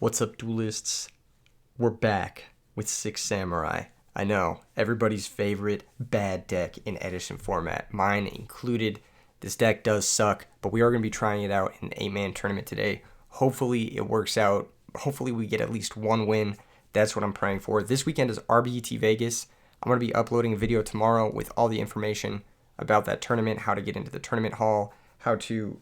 What's up, duelists? We're back with Six Samurai. I know, everybody's favorite bad deck in Edison format, mine included. This deck does suck, but we are going to be trying it out in an 8-man tournament today. Hopefully it works out. Hopefully we get at least one win. That's what I'm praying for. This weekend is RBET Vegas. I'm going to be uploading a video tomorrow with all the information about that tournament, how to get into the tournament hall, how to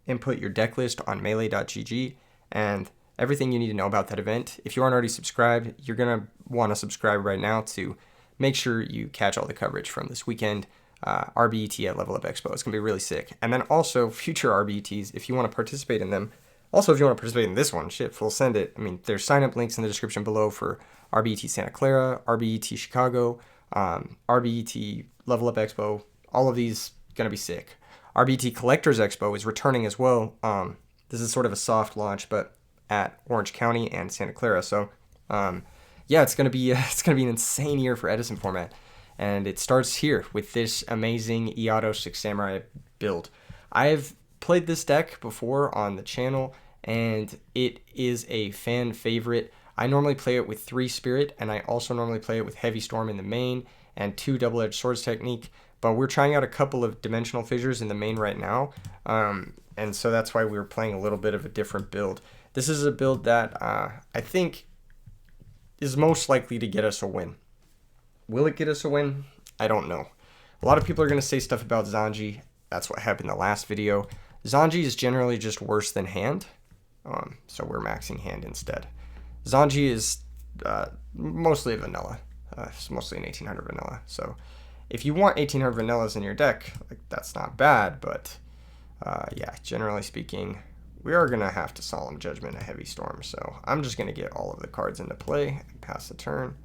input your deck list on melee.gg, and everything you need to know about that event. If you aren't already subscribed, you're going to want to subscribe right now to make sure you catch all the coverage from this weekend. RBET at Level Up Expo. It's going to be really sick. And then also future RBETs, if you want to participate in them. Also, if you want to participate in this one, shit, full send it. I mean, there's sign-up links in the description below for RBET Santa Clara, RBET Chicago, RBET Level Up Expo. All of these going to be sick. RBET Collectors Expo is returning as well. This is sort of a soft launch, but at Orange County and Santa Clara. So, yeah, it's gonna be an insane year for Edison format, and it starts here with this amazing yugioh Six Samurai build. I've played this deck before on the channel, and it is a fan favorite. I normally play it with 3 Spirit, and I also normally play it with Heavy Storm in the main and 2 Double-Edged Swords technique. But we're trying out a couple of Dimensional Fissures in the main right now, and so that's why we were playing a little bit of a different build. This is a build that I think is most likely to get us a win. Will it get us a win? I don't know. A lot of people are going to say stuff about Zanji. That's what happened in the last video. Zanji is generally just worse than hand, so we're maxing hand instead. Zanji is mostly vanilla. It's mostly an 1800 vanilla. So if you want 1800 vanillas in your deck, like, that's not bad, but yeah, generally speaking, we are going to have to Solemn Judgment a Heavy Storm, so I'm just going to get all of the cards into play and pass the turn.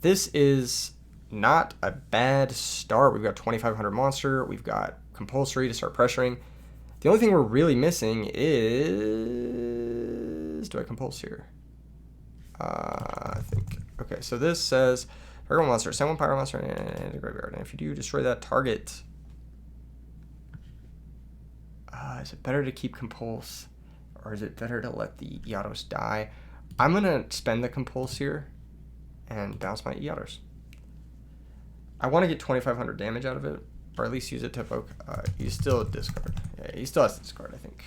This is not a bad start. We've got 2500 monster. We've got compulsory to start pressuring. The only thing we're really missing is... Do I compulse here? I think... Okay, so this says... Pyro monster, send 1 pyro monster in the graveyard, and if you do, destroy that target. Is it better to keep compulse, or is it better to let the yugiohs die? I'm going to spend the compulse here and bounce my yugiohs. I want to get 2500 damage out of it, or at least use it to evoke. You still discard. Yeah, he still has to discard, I think.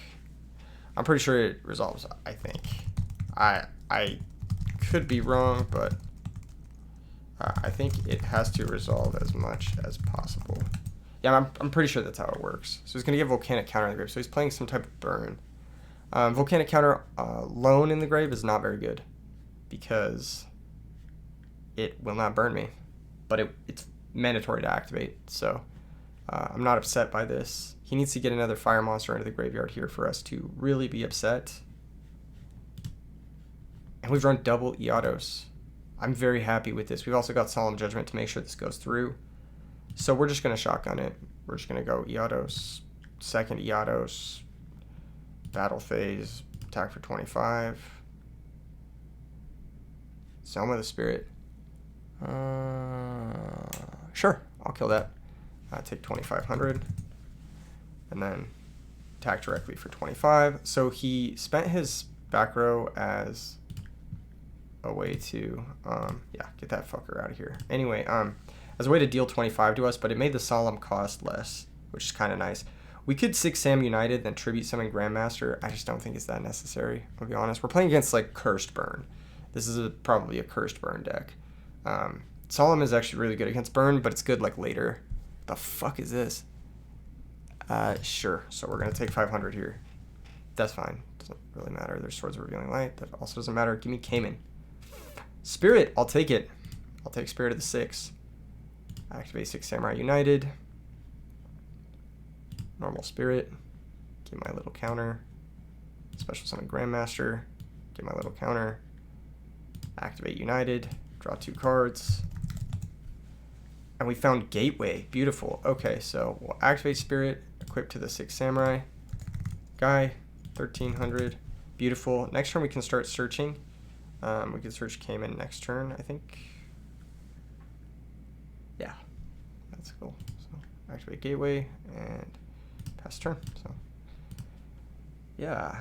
I'm pretty sure it resolves, I think. I could be wrong, but I think it has to resolve as much as possible. Yeah, I'm pretty sure that's how it works. So he's going to get Volcanic Counter in the grave. So he's playing some type of burn. Volcanic Counter alone in the grave is not very good because it will not burn me. But it's mandatory to activate. So I'm not upset by this. He needs to get another fire monster into the graveyard here for us to really be upset. And we've run double yugiohs. I'm very happy with this. We've also got Solemn Judgment to make sure this goes through. So we're just going to shotgun it. We're just going to go yugiohs, second yugiohs, battle phase, attack for 25. Selma the Spirit. Sure, I'll kill that. Take 2500. And then attack directly for 25. So he spent his back row as a way to, yeah, get that fucker out of here. Anyway, as a way to deal 25 to us, but it made the Solemn cost less, which is kind of nice. We could 6 Sam United, then Tribute Summon Grandmaster. I just don't think it's that necessary, I'll be honest. We're playing against, like, Cursed Burn. This is probably a Cursed Burn deck. Solemn is actually really good against Burn, but it's good, like, later. The fuck is this? Sure. So we're going to take 500 here. That's fine. Doesn't really matter. There's Swords of Revealing Light. That also doesn't matter. Give me Cayman. Spirit, I'll take it. I'll take Spirit of the 6. Activate 6 Samurai United. Normal Spirit. Give my little counter. Special Summon Grandmaster. Give my little counter. Activate United. Draw 2 cards. And we found Gateway. Beautiful. Okay, so we'll activate Spirit. Equip to the 6 Samurai. Guy. 1300. Beautiful. Next turn we can start searching. We can search Cayman next turn, I think. Yeah, that's cool. So activate Gateway and pass turn. So yeah,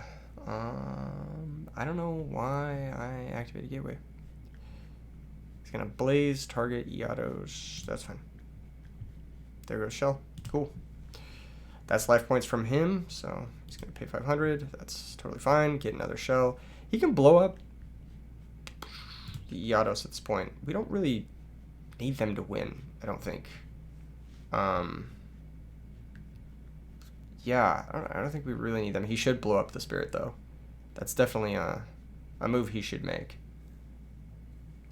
I don't know why I activated Gateway. He's going to blaze, target, yugioh. That's fine. There goes Shell. Cool. That's life points from him, so he's going to pay 500. That's totally fine. Get another Shell. He can blow up yugioh at this point. We don't really need them to win, I don't think. Yeah, I don't think we really need them. He should blow up the Spirit, though. That's definitely a move he should make.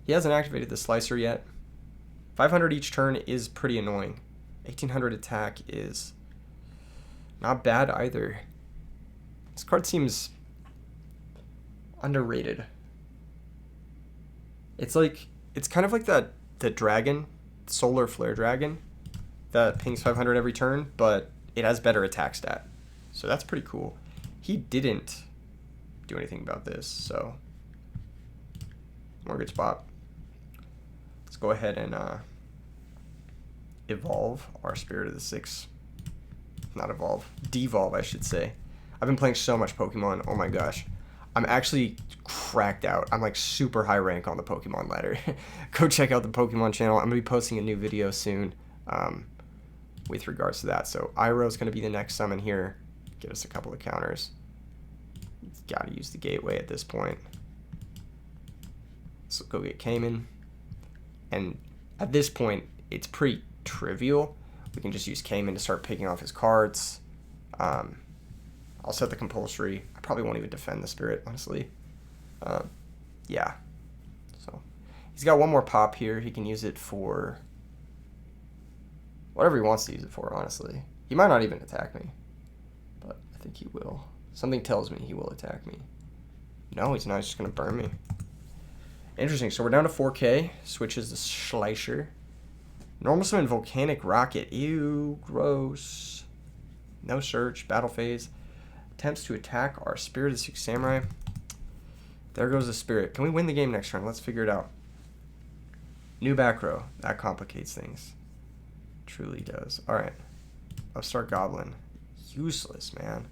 He hasn't activated the Slicer yet. 500 each turn is pretty annoying. 1800 attack is not bad either. This card seems underrated. It's kind of like the dragon, Solar Flare Dragon, that pings 500 every turn, but it has better attack stat. So that's pretty cool. He didn't do anything about this, so mortgage spot. Let's go ahead and evolve our Spirit of the Six. Not evolve, devolve, I should say. I've been playing so much Pokemon. Oh my gosh. I'm actually cracked out. I'm like super high rank on the Pokemon ladder. Go check out the Pokemon channel. I'm going to be posting a new video soon with regards to that. So Iroh is going to be the next summon here. Get us a couple of counters. Got to use the Gateway at this point. So go get Cayman. And at this point, it's pretty trivial. We can just use Cayman to start picking off his cards. I'll set the compulsory. I probably won't even defend the Spirit, honestly. Yeah. So he's got one more pop here. He can use it for whatever he wants to use it for, honestly. He might not even attack me, but I think he will. Something tells me he will attack me. No, he's not. He's just going to burn me. Interesting. So we're down to 4K. Switches to Schleicher. Normal summon Volcanic Rocket. Ew, gross. No search. Battle phase. Attempts to attack our Spirit of the Six Samurai. There goes the Spirit. Can we win the game next turn? Let's figure it out. New back row. That complicates things. Truly does. Alright. Upstart Goblin. Useless, man.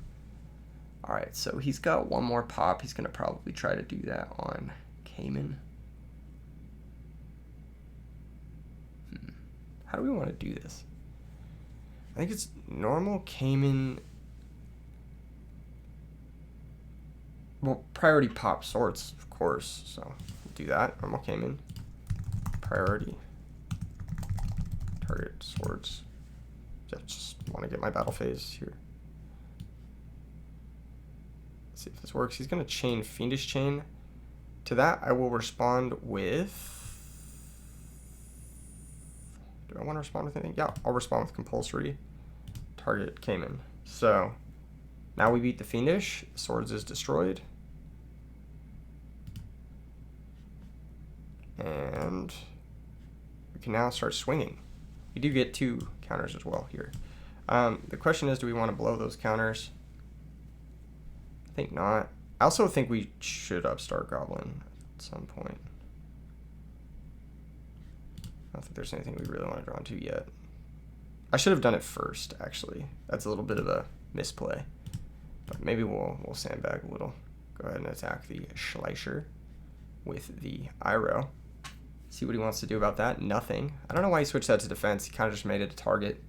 Alright, so he's got one more pop. He's going to probably try to do that on Cayman. How do we want to do this? I think it's normal Cayman. Well, priority pop swords, of course. So we'll do that. Normal Cayman. Priority. Target swords. Just want to get my battle phase here. Let's see if this works. He's going to chain Fiendish Chain. To that, I will respond with... Do I want to respond with anything? Yeah, I'll respond with compulsory. Target Cayman. So now we beat the Fiendish. Swords is destroyed. And we can now start swinging. We do get 2 counters as well here. The question is, do we want to blow those counters? I think not. I also think we should upstart Goblin at some point. I don't think there's anything we really want to draw into yet. I should have done it first, actually. That's a little bit of a misplay. But maybe we'll sandbag a little. Go ahead and attack the Schleicher with the Iroh. See what he wants to do about that. Nothing. I don't know why he switched that to defense. He kind of just made it a target.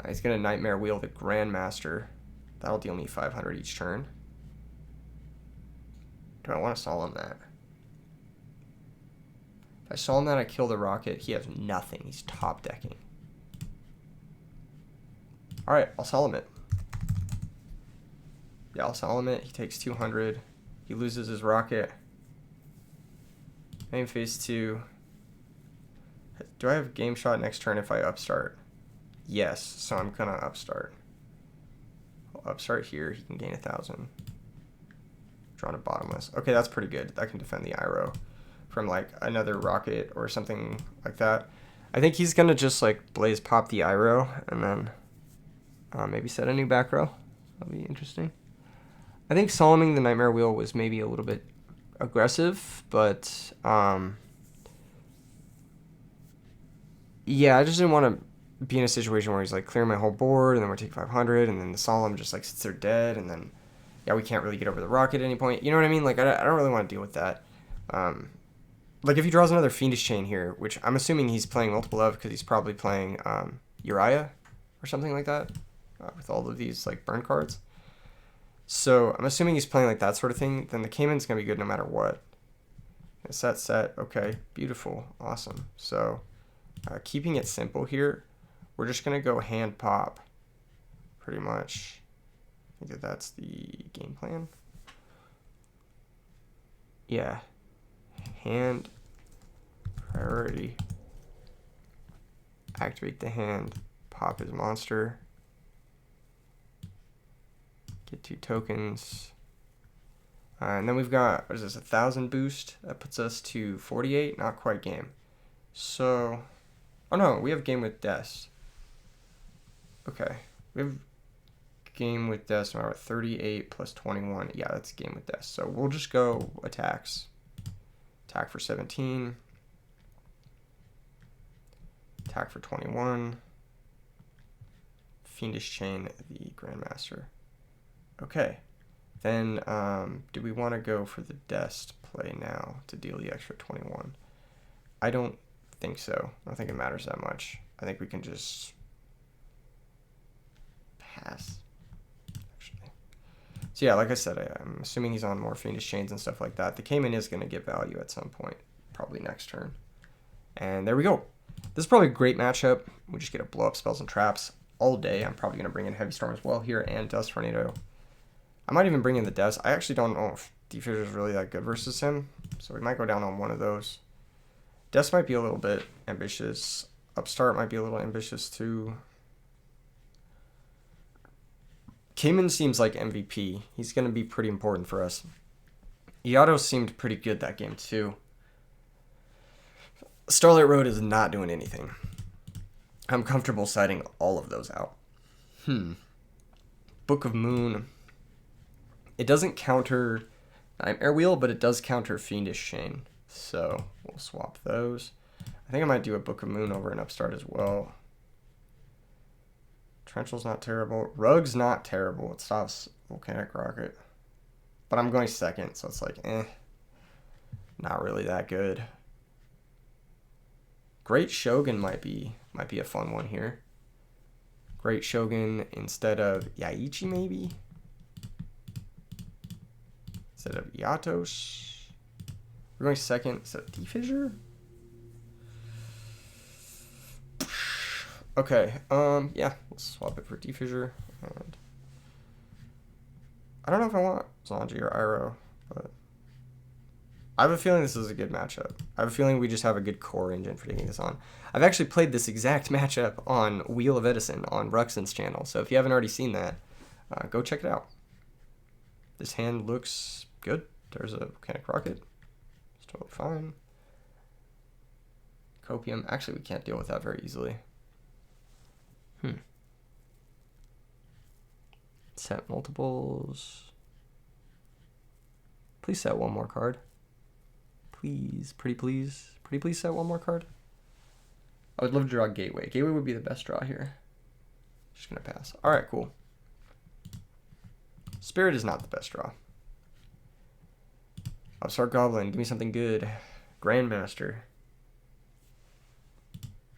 He's going to Nightmare Wheel the Grandmaster. That'll deal me 500 each turn. Do I want to solemn that? If I solemn that, I kill the Rocket. He has nothing. He's top decking. Alright, I'll solemn it. Yeah, I'll solemn it. He takes 200. He loses his Rocket. Main phase 2. Do I have game shot next turn if I upstart? Yes, so I'm gonna upstart. I'll upstart here. He can gain 1,000. Drawn a bottomless. Okay, that's pretty good. That can defend the Iroh from like another Rocket or something like that. I think he's gonna just like blaze pop the Iroh and then maybe set a new back row. That'll be interesting. I think solemning the Nightmare Wheel was maybe a little bit aggressive, but yeah, I just didn't want to be in a situation where he's like clearing my whole board and then we're taking 500 and then the solemn just like sits there dead and then yeah, we can't really get over the rocket at any point. You know what I mean? Like, I don't really want to deal with that. Like, if he draws another Fiendish Chain here, which I'm assuming he's playing multiple of because he's probably playing Uriah or something like that with all of these, like, burn cards. So I'm assuming he's playing, like, that sort of thing. Then the Cayman's going to be good no matter what. Set. Okay, beautiful. Awesome. So keeping it simple here, we're just going to go hand pop, pretty much. I think that's the game plan. Yeah. Hand priority. Activate the hand. Pop his monster. Get 2 tokens. And then we've got, what is this, 1,000 boost? That puts us to 48. Not quite game. So, oh no, we have game with Des. Okay. We have game with Des. Now we're at 38 plus 21. Yeah, that's game with Des. So we'll just go attacks. Attack for 17. Attack for 21. Fiendish Chain the Grandmaster. Okay. Then, do we want to go for the Dest play now to deal the extra 21? I don't think so. I don't think it matters that much. I think we can just pass, actually. So yeah, like I said, I'm assuming he's on more Fiendish Chains and stuff like that. The Cayman is going to get value at some point, probably next turn. And there we go. This is probably a great matchup. We just get to blow up spells and traps all day. I'm probably going to bring in Heavy Storm as well here and Dust Tornado. I might even bring in the Dust. I actually don't know if D-Fissure is really that good versus him, so we might go down on one of those. Dust might be a little bit ambitious. Upstart might be a little ambitious too. Cayman seems like MVP. He's going to be pretty important for us. Yugioh seemed pretty good that game too. Starlight Road is not doing anything. I'm comfortable siding all of those out. Book of Moon. It doesn't counter Nightmare Wheel, but it does counter Fiendish Chain. So we'll swap those. I think I might do a Book of Moon over an Upstart as well. Trenchal's not terrible. Rug's not terrible. It stops Volcanic Rocket. But I'm going second, so it's like, not really that good. Great Shogun might be a fun one here. Great Shogun instead of Yaichi, maybe? Instead of Yatos. We're going second instead of D-Fissure? Okay, yeah, let's swap it for D-Fissure. And I don't know if I want Zanji or Iroh, but I have a feeling this is a good matchup. I have a feeling we just have a good core engine for taking this on. I've actually played this exact matchup on Wheel of Edison on Ruxin's channel, so if you haven't already seen that, go check it out. This hand looks good. There's a Volcanic Rocket. It's totally fine. Copium. Actually, we can't deal with that very easily. Set multiples. Please set one more card. Please, pretty please. Pretty please set one more card. I would love to draw Gateway. Gateway would be the best draw here. Just gonna pass. Alright, cool. Spirit is not the best draw. Upstart Goblin, give me something good. Grandmaster.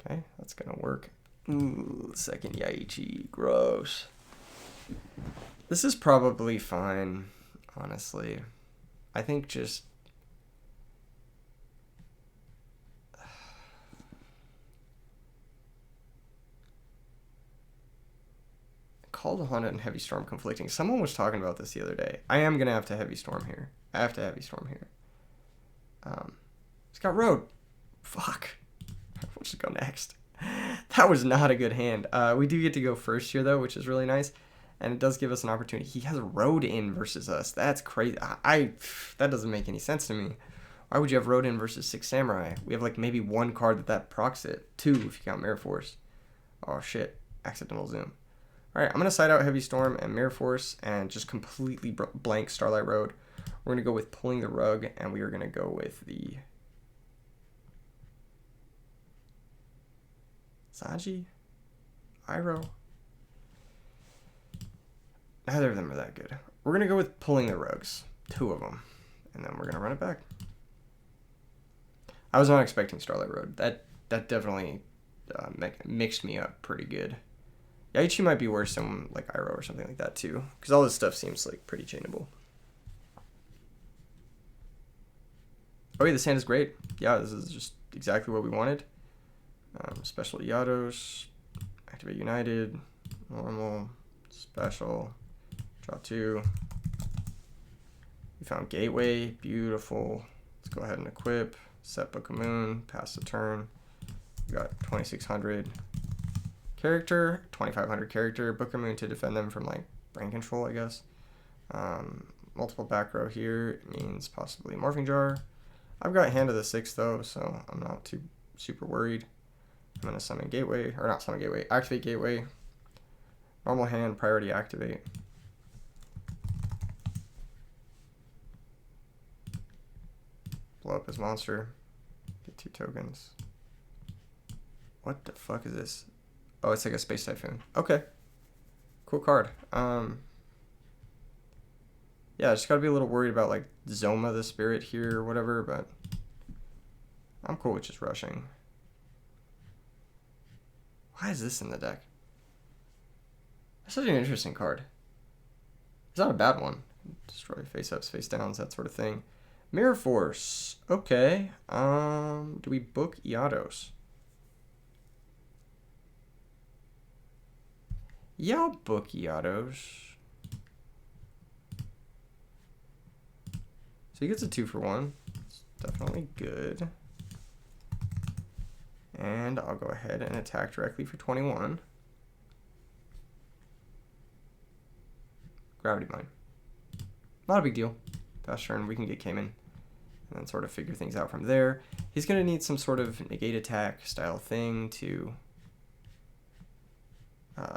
Okay, that's gonna work. Ooh, second Yaichi. Gross. This is probably fine, honestly. I think just... Call to Honda and Heavy Storm conflicting. Someone was talking about this the other day. I am going to have to Heavy Storm here. I have to Heavy Storm here. It's got Road. Fuck. We'll just go next. That was not a good hand. We do get to go first here, though, which is really nice. And it does give us an opportunity. He has Road in versus us. That's crazy. That doesn't make any sense to me. Why would you have Road in versus 6 Samurai? We have, like, maybe one card that procs it. 2 if you count Mirror Force. Oh, shit. Accidental Zoom. Alright, I'm going to side out Heavy Storm and Mirror Force and just completely blank Starlight Road. We're going to go with Pulling the Rug, and we are going to go with the... Zanji? Iroh? Neither of them are that good. We're going to go with pulling the rugs. 2 of them. And then we're going to run it back. I was not expecting Starlight Road. That definitely mixed me up pretty good. Yaichi might be worse than like Iroh or something like that too. Because all this stuff seems like pretty chainable. Oh yeah, this hand is great. Yeah, this is just exactly what we wanted. Special Yados. Activate United. Normal. Special. Draw 2. We found Gateway. Beautiful. Let's go ahead and equip. Set Book of Moon. Pass the turn. We got 2600 character. 2500 character. Book of Moon to defend them from like brain control, I guess. Multiple back row here means possibly Morphing Jar. I've got Hand of the 6 though, so I'm not too super worried. I'm going to summon Gateway. Or not summon Gateway. Activate Gateway. Normal hand. Priority activate. Blow up his monster. Get 2 tokens. What the fuck is this? Oh, it's like a Space Typhoon. Okay. Cool card. Yeah, I just gotta be a little worried about like Zoma the Spirit here or whatever, but I'm cool with just rushing. Why is this in the deck? That's such an interesting card. It's not a bad one. Destroy face-ups, face-downs, that sort of thing. Mirror Force. Okay. Do we book Yados? Yeah, I'll book Yados. So he gets a 2-for-1. It's definitely good. And I'll go ahead and attack directly for 21. Gravity Mine. Not a big deal. Pass turn, we can get Cayman. And then sort of figure things out from there. He's going to need some sort of negate attack style thing to...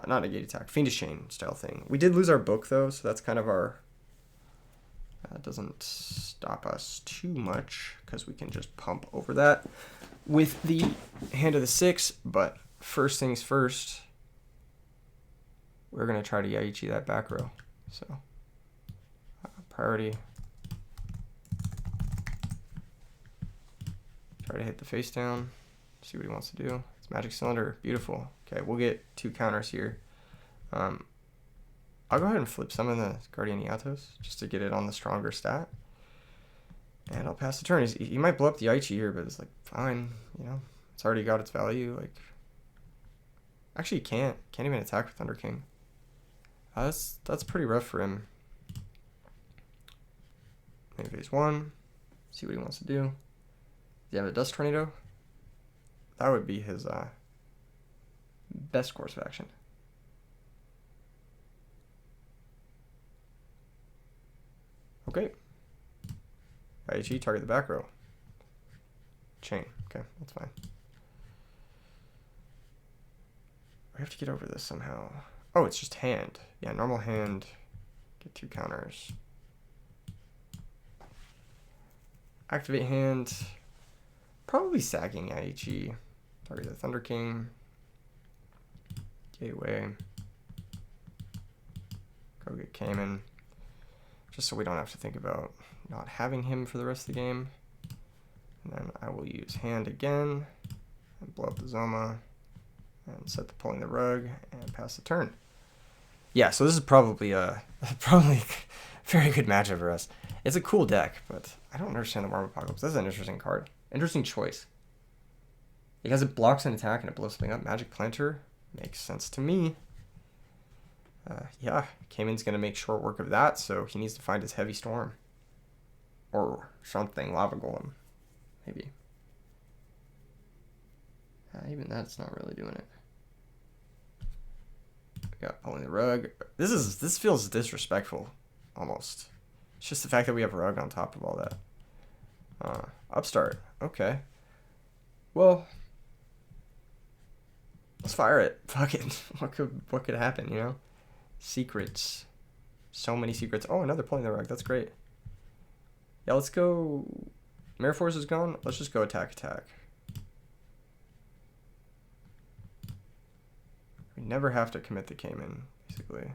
not negate attack, Fiendish Chain style thing. We did lose our book though, so that's kind of our... doesn't stop us too much, because we can just pump over that with the Hand of the 6. But first things first, we're going to try to Yaichi that back row. So, priority. Try to hit the face down, see what he wants to do. It's Magic Cylinder, beautiful. Okay, we'll get 2 counters here. I'll go ahead and flip some of the Guardian Yatos just to get it on the stronger stat. And I'll pass the turn. He might blow up the Yaichi here, but it's like, fine, you know, it's already got its value. Like, actually, can't even attack with Thunder King. That's pretty rough for him. Maybe phase 1, see what he wants to do. Does he have a Dust Tornado? That would be his best course of action. Okay. Yaichi, target the back row. Chain. Okay, that's fine. We have to get over this somehow. Oh, it's just hand. Yeah, normal hand. Get 2 counters. Activate hand. Probably sacking Yaichi. Target the Thunder King. Gateway. Go get Cayman. Just so we don't have to think about not having him for the rest of the game. And then I will use hand again and blow up the Zoma and set the pulling the rug and pass the turn. Yeah, so this is probably a very good matchup for us. It's a cool deck, but I don't understand the Warm Apocalypse. This is an interesting card. Interesting choice. Because it blocks an attack and it blows something up. Magic Planter makes sense to me. Yeah, Cayman's going to make short work of that, so he needs to find his Heavy Storm. Or something, Lava Golem, maybe. Even that's not really doing it. We got pulling the rug. This feels disrespectful, almost. It's just the fact that we have rug on top of all that. Upstart, okay. Well, let's fire it. Fuck it. What could happen, you know? Secrets. So many secrets. Oh, another pulling the rug. That's great. Yeah, let's go. Mirror Force is gone. Let's just go attack. We never have to commit the Cayman, basically.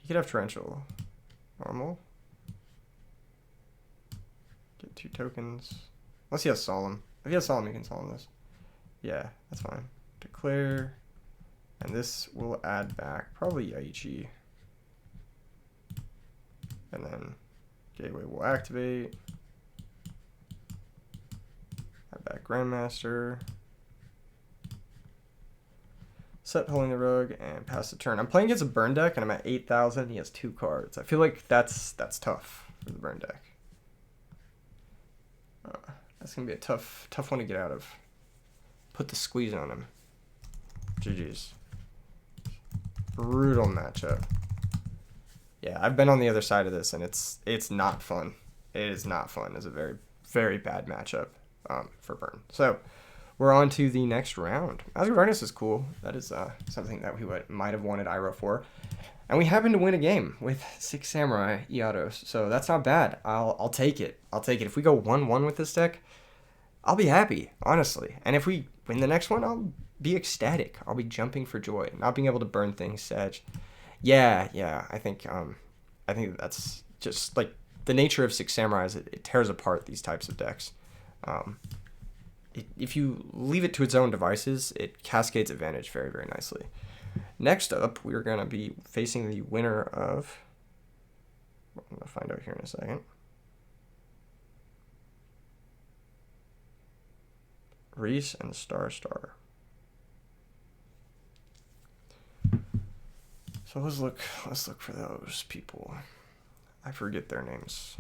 He could have Torrential. Normal. Get 2 tokens. Unless he has Solemn. If he has Solemn, he can Solemn this. Yeah, that's fine. Declare. And this will add back probably Yaichi. And then Gateway will activate. Add back Grandmaster. Set Holding the Rug and pass the turn. I'm playing against a burn deck and I'm at 8,000. He has 2 cards. I feel like that's tough for the burn deck. That's gonna be a tough one to get out of. Put the squeeze on him. GG's. Brutal matchup. Yeah, I've been on the other side of this and it's not fun. It is not fun. It's a very, very bad matchup for burn. So we're on to the next round. Asgardus is cool. That is something that we might have wanted Iroh for. And we happen to win a game with 6 Samurai Iados. So that's not bad. I'll take it. I'll take it. If we go 1-1 with this deck, I'll be happy, honestly. And if we win the next one, I'll be ecstatic. I'll be jumping for joy. Not being able to burn things, Sag. Yeah. I think that's just like the nature of 6 Samurais. It tears apart these types of decks. If you leave it to its own devices, it cascades advantage very, very nicely. Next up, we're going to be facing the winner of... I'm going to find out here in a second. Reese and Star. So let's look for those people. I forget their names.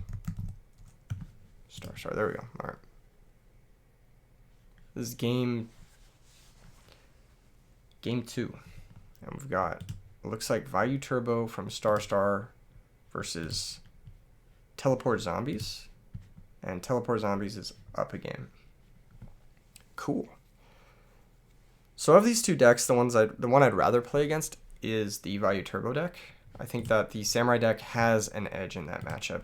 Star. There we go. All right. This is game 2. And we've got, it looks like Vayu Turbo from Star versus Teleport Zombies. And Teleport Zombies is up a game. Cool. So of these 2 decks, the one I'd rather play against is the Vayu Turbo deck. I think that the Samurai deck has an edge in that matchup,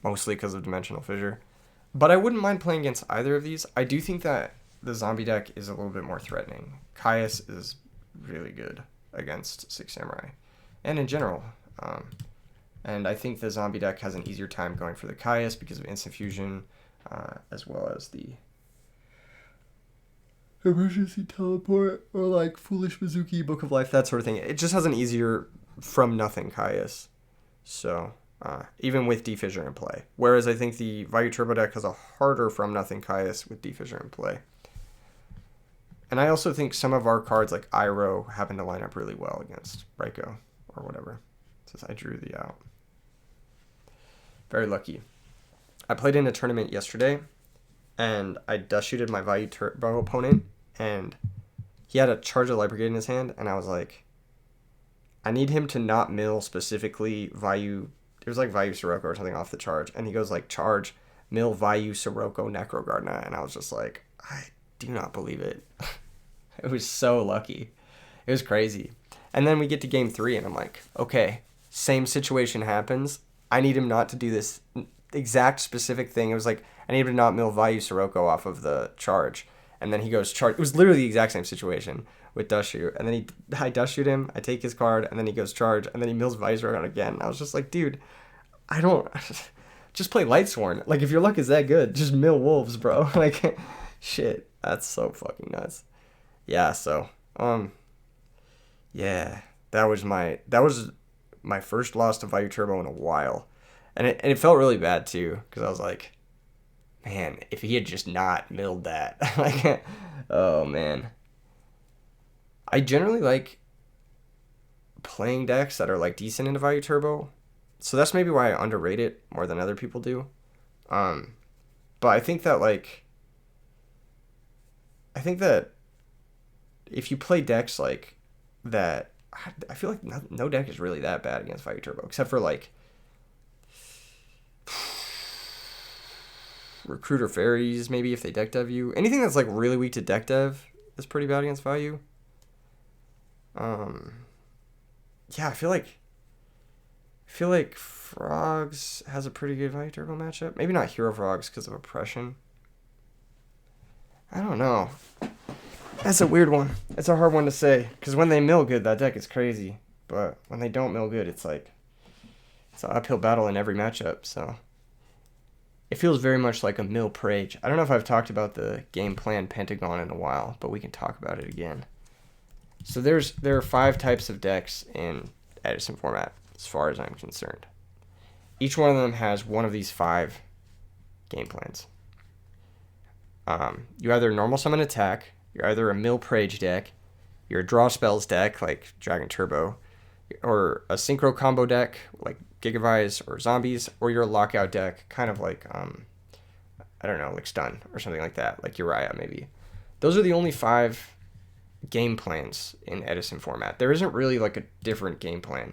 mostly because of Dimensional Fissure. But I wouldn't mind playing against either of these. I do think that the zombie deck is a little bit more threatening. Caius is really good against 6 Samurai, and in general. And I think the zombie deck has an easier time going for the Caius because of Instant Fusion, as well as the Emergency Teleport, or like Foolish Mizuki, Book of Life, that sort of thing. It just has an easier from nothing Caius. So, even with D-Fissure in play. Whereas I think the Vayu Turbo deck has a harder from nothing Caius with D-Fissure in play. And I also think some of our cards, like Iroh, happen to line up really well against Raiko, or whatever, since I drew the out. Very lucky. I played in a tournament yesterday, and I dust-shooted my Vayu Turbo opponent, and he had a Charge of Light Brigade in his hand, and I was like, I need him to not mill specifically Vayu. It was like Vayu Sirocco or something off the charge, and he goes like, charge, mill Vayu Sirocco Necro Gardna, and I was just like, I do not believe it. It was so lucky. It was crazy. And then we get to game 3, and I'm like, okay, same situation happens. I need him not to do this exact specific thing. It was like, I need him to not mill Vayu Sirocco off of the charge. And then he goes charge. It was literally the exact same situation with Dust Shoot. And then I Dust Shoot him, I take his card, and then he goes charge, and then he mills Vayu Sirocco again. I was just like, dude, I don't... Just play Lightsworn. Like, if your luck is that good, just mill wolves, bro. Like, shit. That's so fucking nuts. Yeah, so, yeah, that was my first loss to Vayu Turbo in a while. And it felt really bad, too, because I was like, man, if he had just not milled that, like, oh, man. I generally like playing decks that are, like, decent into Vayu Turbo, so that's maybe why I underrate it more than other people do. But I think that, like, if you play decks like that, I feel like no deck is really that bad against Vayu Turbo, except for like Recruiter Fairies, maybe, if they deck dev you. Anything that's like really weak to deck dev is pretty bad against Vayu. Yeah, I feel like Frogs has a pretty good Vayu Turbo matchup. Maybe not Hero Frogs because of Oppression. I don't know. That's a weird one. It's a hard one to say, because when they mill good, that deck is crazy. But when they don't mill good, it's like, It's an uphill battle in every matchup, so it feels very much like a mill prage. I don't know if I've talked about the game plan Pentagon in a while, but we can talk about it again. So there are 5 types of decks in Edison format, as far as I'm concerned. Each one of them has one of these 5 game plans. You either normal summon attack, you're either a mill prage deck, you're a draw spells deck like Dragon Turbo, or a synchro combo deck like Gigavise or Zombies, or you're a lockout deck, kind of like, I don't know, like Stun or something like that, like Uriah maybe. Those are the only 5 game plans in Edison format. There isn't really like a different game plan.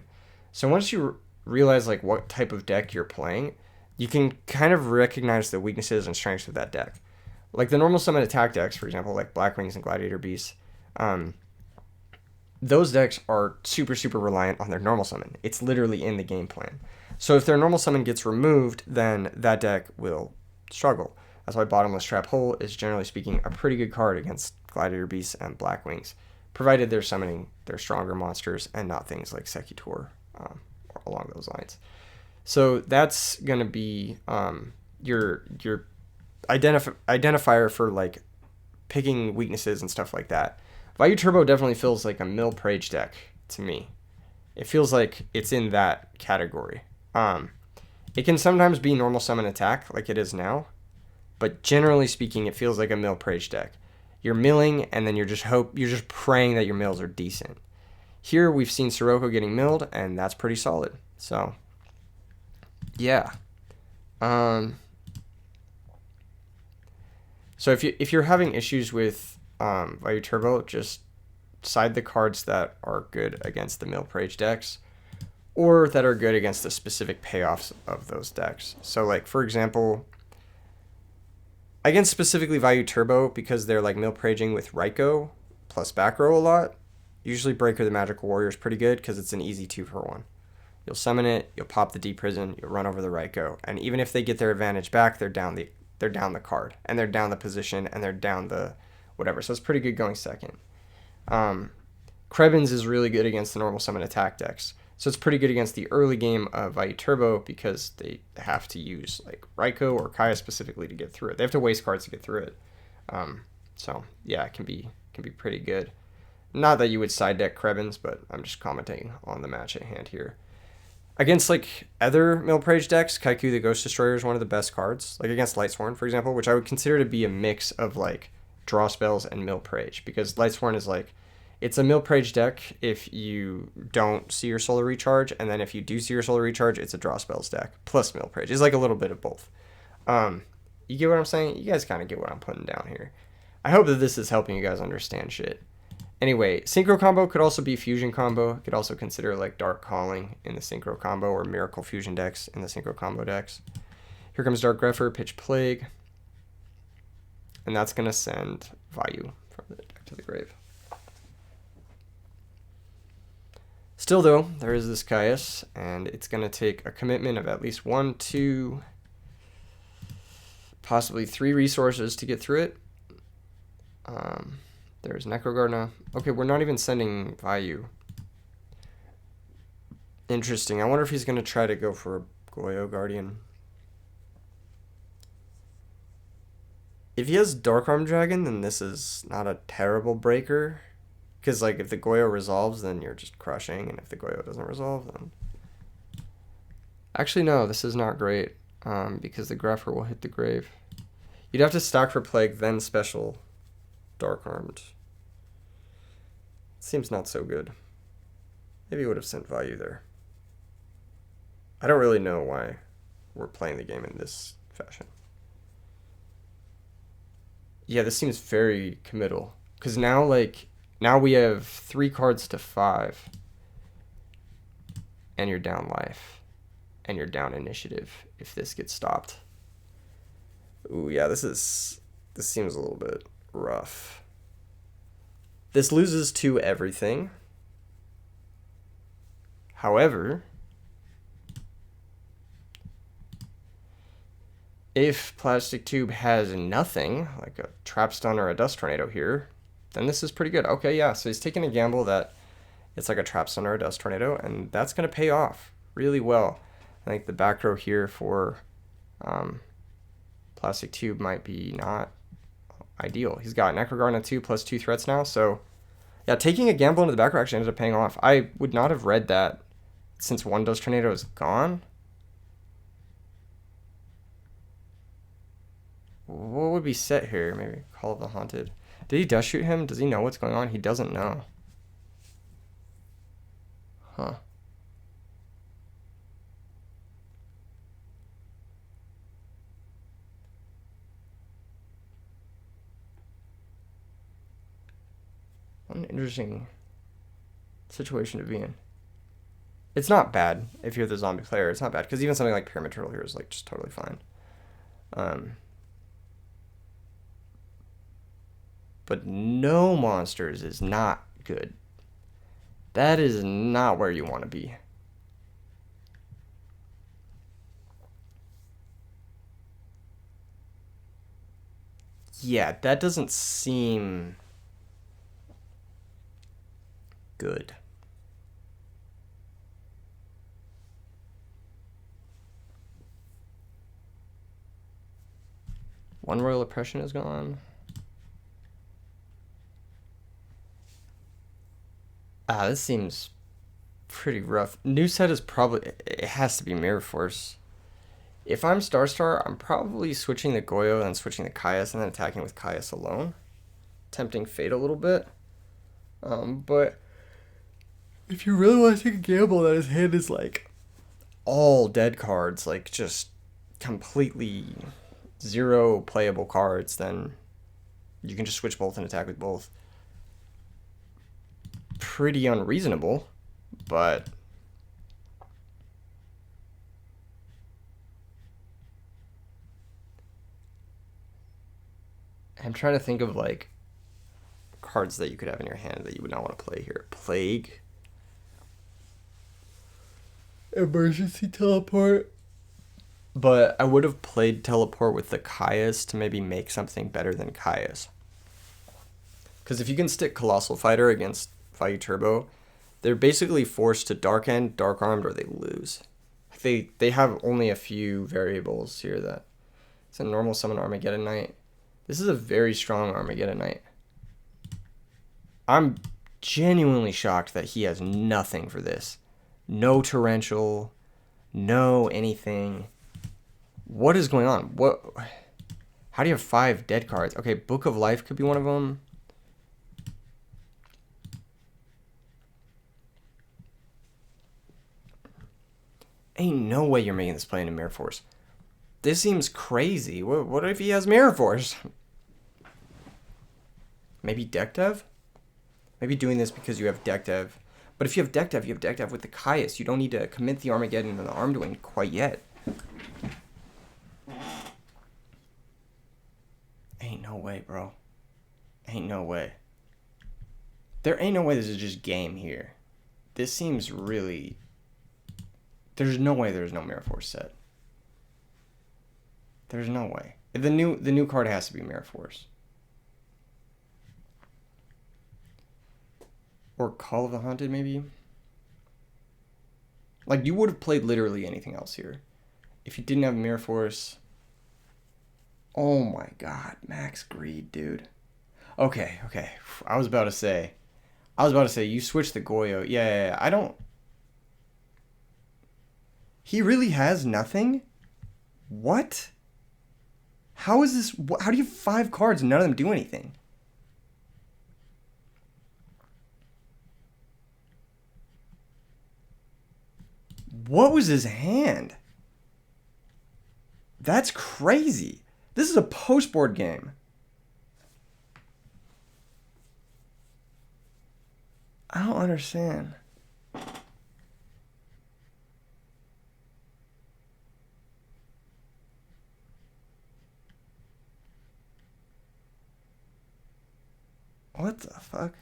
So once you realize like what type of deck you're playing, you can kind of recognize the weaknesses and strengths of that deck. Like the normal summon attack decks, for example, like Black Wings and Gladiator Beasts, those decks are super, super reliant on their normal summon. It's literally in the game plan. So if their normal summon gets removed, then that deck will struggle. That's why Bottomless Trap Hole is, generally speaking, a pretty good card against Gladiator Beasts and Black Wings, provided they're summoning their stronger monsters and not things like Secutor along those lines. So that's going to be your identifier for like picking weaknesses and stuff like that. Value Turbo definitely feels like a mill prage deck to me. It feels like it's in that category. It can sometimes be normal summon attack like it is now, but generally speaking, it feels like a mill prage deck. You're milling, and then you're just praying that your mills are decent. Here we've seen Sirocco getting milled, and that's pretty solid. So, yeah. So if you're having issues with Value Turbo, just side the cards that are good against the mill prage decks, or that are good against the specific payoffs of those decks. So like, for example, against specifically Value Turbo, because they're like mill praging with Raikou plus back row a lot, usually Breaker the Magical Warrior is pretty good because it's an easy 2-for-1. You'll summon it, you'll pop the Deep Prison, you'll run over the Raikou, and even if they get their advantage back, they're down the card, and they're down the position, and they're down the whatever. So it's pretty good going second. Krebins is really good against the normal summon attack decks. So it's pretty good against the early game of Value Turbo because they have to use like Raikou or Kaya specifically to get through it. They have to waste cards to get through it. So yeah, it can be pretty good. Not that you would side deck Krebins, but I'm just commenting on the match at hand here. Against like other mill prage decks, Kaiku the Ghost Destroyer is one of the best cards. Like against Lightsworn, for example, which I would consider to be a mix of like draw spells and mill prage, because Lightsworn is like, it's a mill prage deck if you don't see your solar recharge, and then if you do see your solar recharge, it's a draw spells deck plus mill prage. It's like a little bit of both. You get what I'm saying? You guys kind of get what I'm putting down here. I hope that this is helping you guys understand shit. Anyway, Synchro Combo could also be Fusion Combo. You could also consider like Dark Calling in the Synchro Combo, or Miracle Fusion decks in the Synchro Combo decks. Here comes Dark Grepher, Pitch Plague. And that's going to send Value from the deck to the grave. Still though, there is this Caius, and it's going to take a commitment of at least 1, 2, possibly 3 resources to get through it. There's Necrogardna. Okay, we're not even sending Value. Interesting. I wonder if he's going to try to go for a Goyo Guardian. If he has Dark Arm Dragon, then this is not a terrible breaker. Because, like, if the Goyo resolves, then you're just crushing. And if the Goyo doesn't resolve, then... Actually, no, this is not great. Because the Grepher will hit the grave. You'd have to stack for Plague, then special Dark Armed. Seems not so good. Maybe he would have sent Value there. I don't really know why we're playing the game in this fashion. Yeah, this seems very committal. Because now, like... Now we have 3 cards to 5. And you're down life. And you're down initiative if this gets stopped. Ooh, yeah, this seems a little bit rough. This loses to everything. However, if Plastic Tube has nothing, like a Trap Stun or a Dust Tornado here, then this is pretty good. Okay, yeah, so he's taking a gamble that it's like a Trap Stun or a Dust Tornado, and that's going to pay off really well. I think the back row here for Plastic Tube might be not ideal. He's got Necroguard on 2 plus 2 threats now, so yeah, taking a gamble into the back row actually ended up paying off. I would not have read that since One Dose Tornado is gone. What would be set here? Maybe Call of the Haunted. Did he dust shoot him? Does he know what's going on? He doesn't know. Huh. What an interesting situation to be in. It's not bad if you're the zombie player. It's not bad because even something like Pyramid Turtle here is like just totally fine. But no monsters is not good. That is not where you want to be. Yeah, that doesn't seem good. One Royal Oppression is gone. This seems pretty rough. New set is probably... It has to be Mirror Force. If I'm Star, I'm probably switching the Goyo and then switching the Caius and then attacking with Caius alone. Tempting fate a little bit. But if you really want to take a gamble that his hand is like all dead cards, like just completely zero playable cards, then you can just switch both and attack with both. Pretty unreasonable, but I'm trying to think of like cards that you could have in your hand that you would not want to play here. Plague. Emergency Teleport. But I would have played Teleport with the Caius to maybe make something better than Caius. Because if you can stick Colossal Fighter against Value Turbo, they're basically forced to Dark End, Dark Armed, or they lose. They have only a few variables here. That it's a normal summon Armageddon Knight. This is a very strong Armageddon Knight. I'm genuinely shocked that he has nothing for this. No Torrential, no anything. What is going on? How do you have 5 dead cards? Okay, Book of Life could be one of them. Ain't no way you're making this play into Mirror Force. This seems crazy. What if he has Mirror Force? Maybe Deck Dev? Maybe doing this because you have Deck Dev. But if you have Deck Dev, you have Deck Dev with the Caius. You don't need to commit the Armageddon and the Armed Wing quite yet. Ain't no way, bro. Ain't no way. There ain't no way this is just game here. This seems really... There's no way there's no Mirror Force set. There's no way. The new card has to be Mirror Force. Or Call of the Haunted, maybe? Like, you would have played literally anything else here. If you didn't have Mirror Force... Oh my god, Max Greed, dude. Okay. I was about to say, you switched the Goyo. Yeah, I don't... He really has nothing? What? How is this... How do you have 5 cards and none of them do anything? What was his hand? That's crazy. This is a post-board game. I don't understand. What the fuck?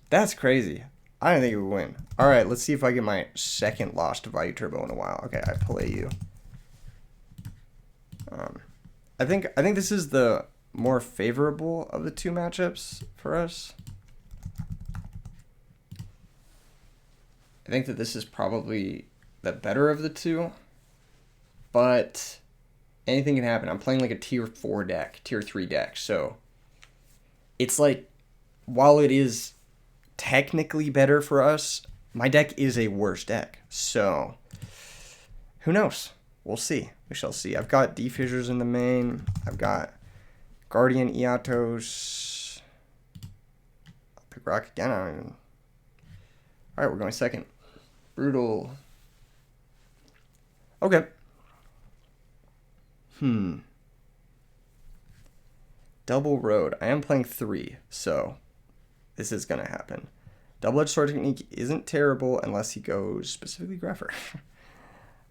That's crazy. I didn't think it would win. All right, let's see if I get my second loss to Value Turbo in a while. Okay, I play you. I think this is the more favorable of the 2 matchups for us. I think that this is probably the better of the 2. but anything can happen. I'm playing like a tier 4 deck, tier 3 deck, so it's like, while it is technically better for us, my deck is a worse deck. So, who knows? We'll see. We shall see. I've got D-Fissures in the main. I've got Guardian Eatos. I'll pick Rock again. I don't even... Alright, we're going second. Brutal. Okay. Double Road. I am playing 3, so this is going to happen. Double-Edged Sword Technique isn't terrible unless he goes specifically Greffer.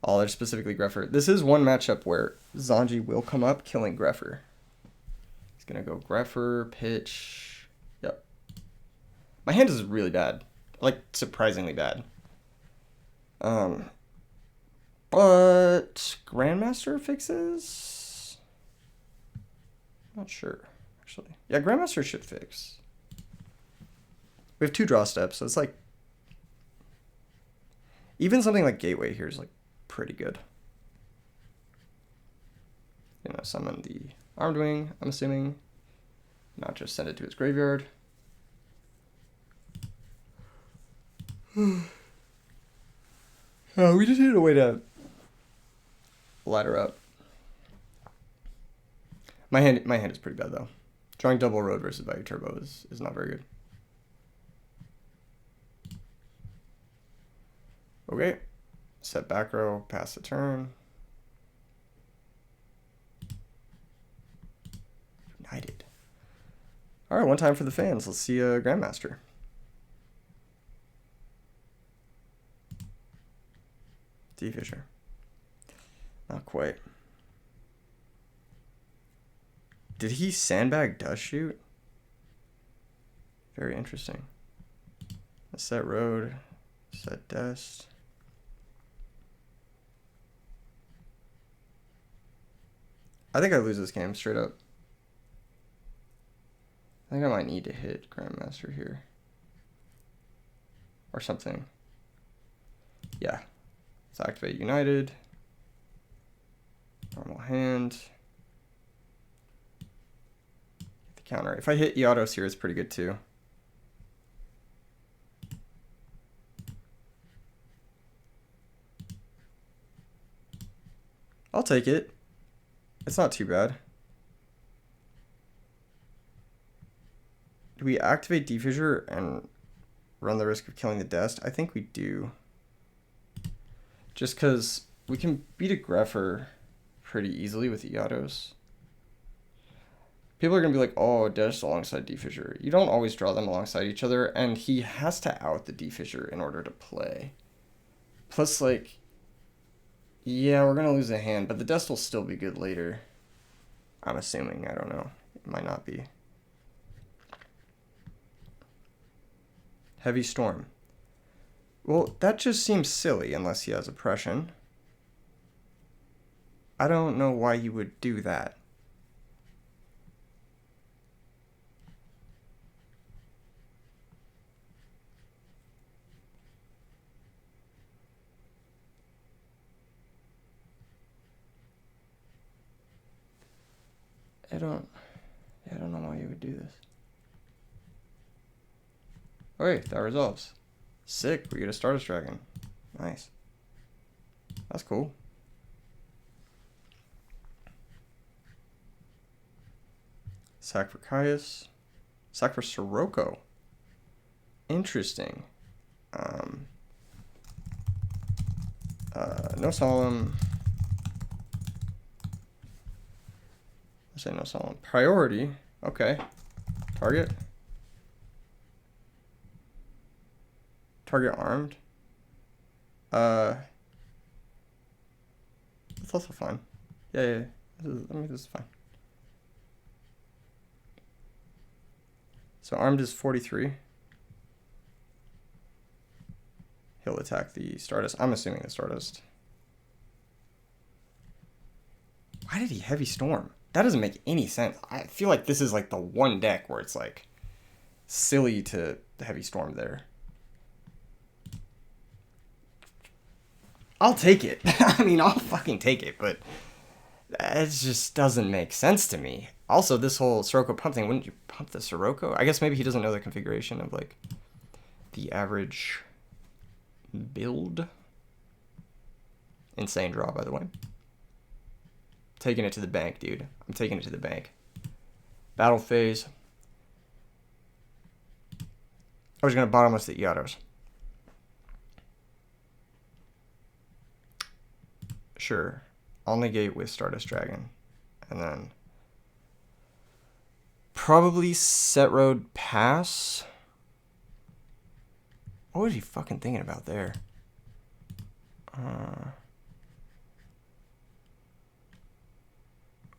All-Edge specifically Greffer. This is one matchup where Zanji will come up killing Greffer. He's going to go Greffer, pitch. Yep. My hand is really bad. Like, surprisingly bad. But Grandmaster fixes? Not sure, actually. Yeah, Grandmaster should fix. We have 2 draw steps, so it's like... Even something like Gateway here is like pretty good. You know, summon the Armed Wing, I'm assuming. Not just send it to his graveyard. We just needed a way to ladder up. My hand is pretty bad though. Drawing Double Road versus Value Turbo is not very good. Okay. Set back row, pass the turn. United. Alright, one time for the fans. Let's see a Grandmaster. D-Fissure. Not quite. Did he sandbag Dust Shoot? Very interesting. Set Road. Set Dust. I think I lose this game straight up. I think I might need to hit Grandmaster here. Or something. Yeah. Let's activate United. Normal hand. Get the counter. If I hit Eatos here, it's pretty good too. I'll take it. It's not too bad. Do we activate D-Fissure and run the risk of killing the Dest? I think we do. Just because we can beat a Greffer pretty easily with Eatos. People are going to be like, oh, Dest alongside D-Fissure. You don't always draw them alongside each other, and he has to out the D-Fissure in order to play. Plus, like, yeah, we're going to lose a hand, but the Dest will still be good later. I'm assuming. I don't know. It might not be. Heavy Storm. Well, that just seems silly unless he has Oppression. I don't know why you would do that. I don't know why you would do this. Okay, that resolves. Sick, we get a Stardust Dragon. Nice. That's cool. Sack for Caius. Sack for Sirocco. Interesting. No Solemn. Let's say no Solemn. Priority. Okay. Target. Target armed. That's also fine. Yeah. This is fine. So armed is 43. He'll attack the Stardust. I'm assuming the Stardust. Why did he Heavy Storm? That doesn't make any sense. I feel like this is like the one deck where it's like silly to Heavy Storm there. I'll take it. I mean, I'll fucking take it, but it just doesn't make sense to me. Also, this whole Sirocco pump thing, wouldn't you pump the Sirocco? I guess maybe he doesn't know the configuration of, like, the average build. Insane draw, by the way. Taking it to the bank, dude. I'm taking it to the bank. Battle phase. I was going to bottomless the Iaros. Sure. I'll negate with Stardust Dragon. And then probably Set Road Pass. What was he fucking thinking about there?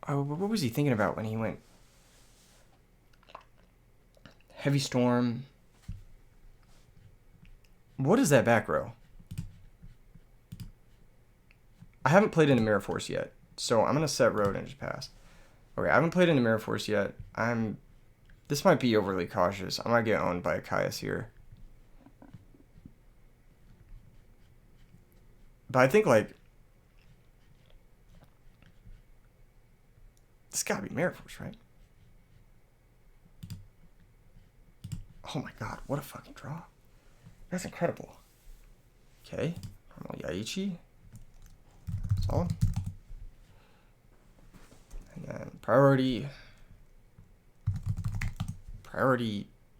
What was he thinking about when he went Heavy Storm? What is that back row? I haven't played into Mirror Force yet, so I'm gonna set road and just pass. Okay, I haven't played into Mirror Force yet. This might be overly cautious. I might get owned by a Caius here. But I think, like, this gotta be Mirror Force, right? Oh my god, what a fucking draw. That's incredible. Okay, normal Yaichi. Solid. And then priority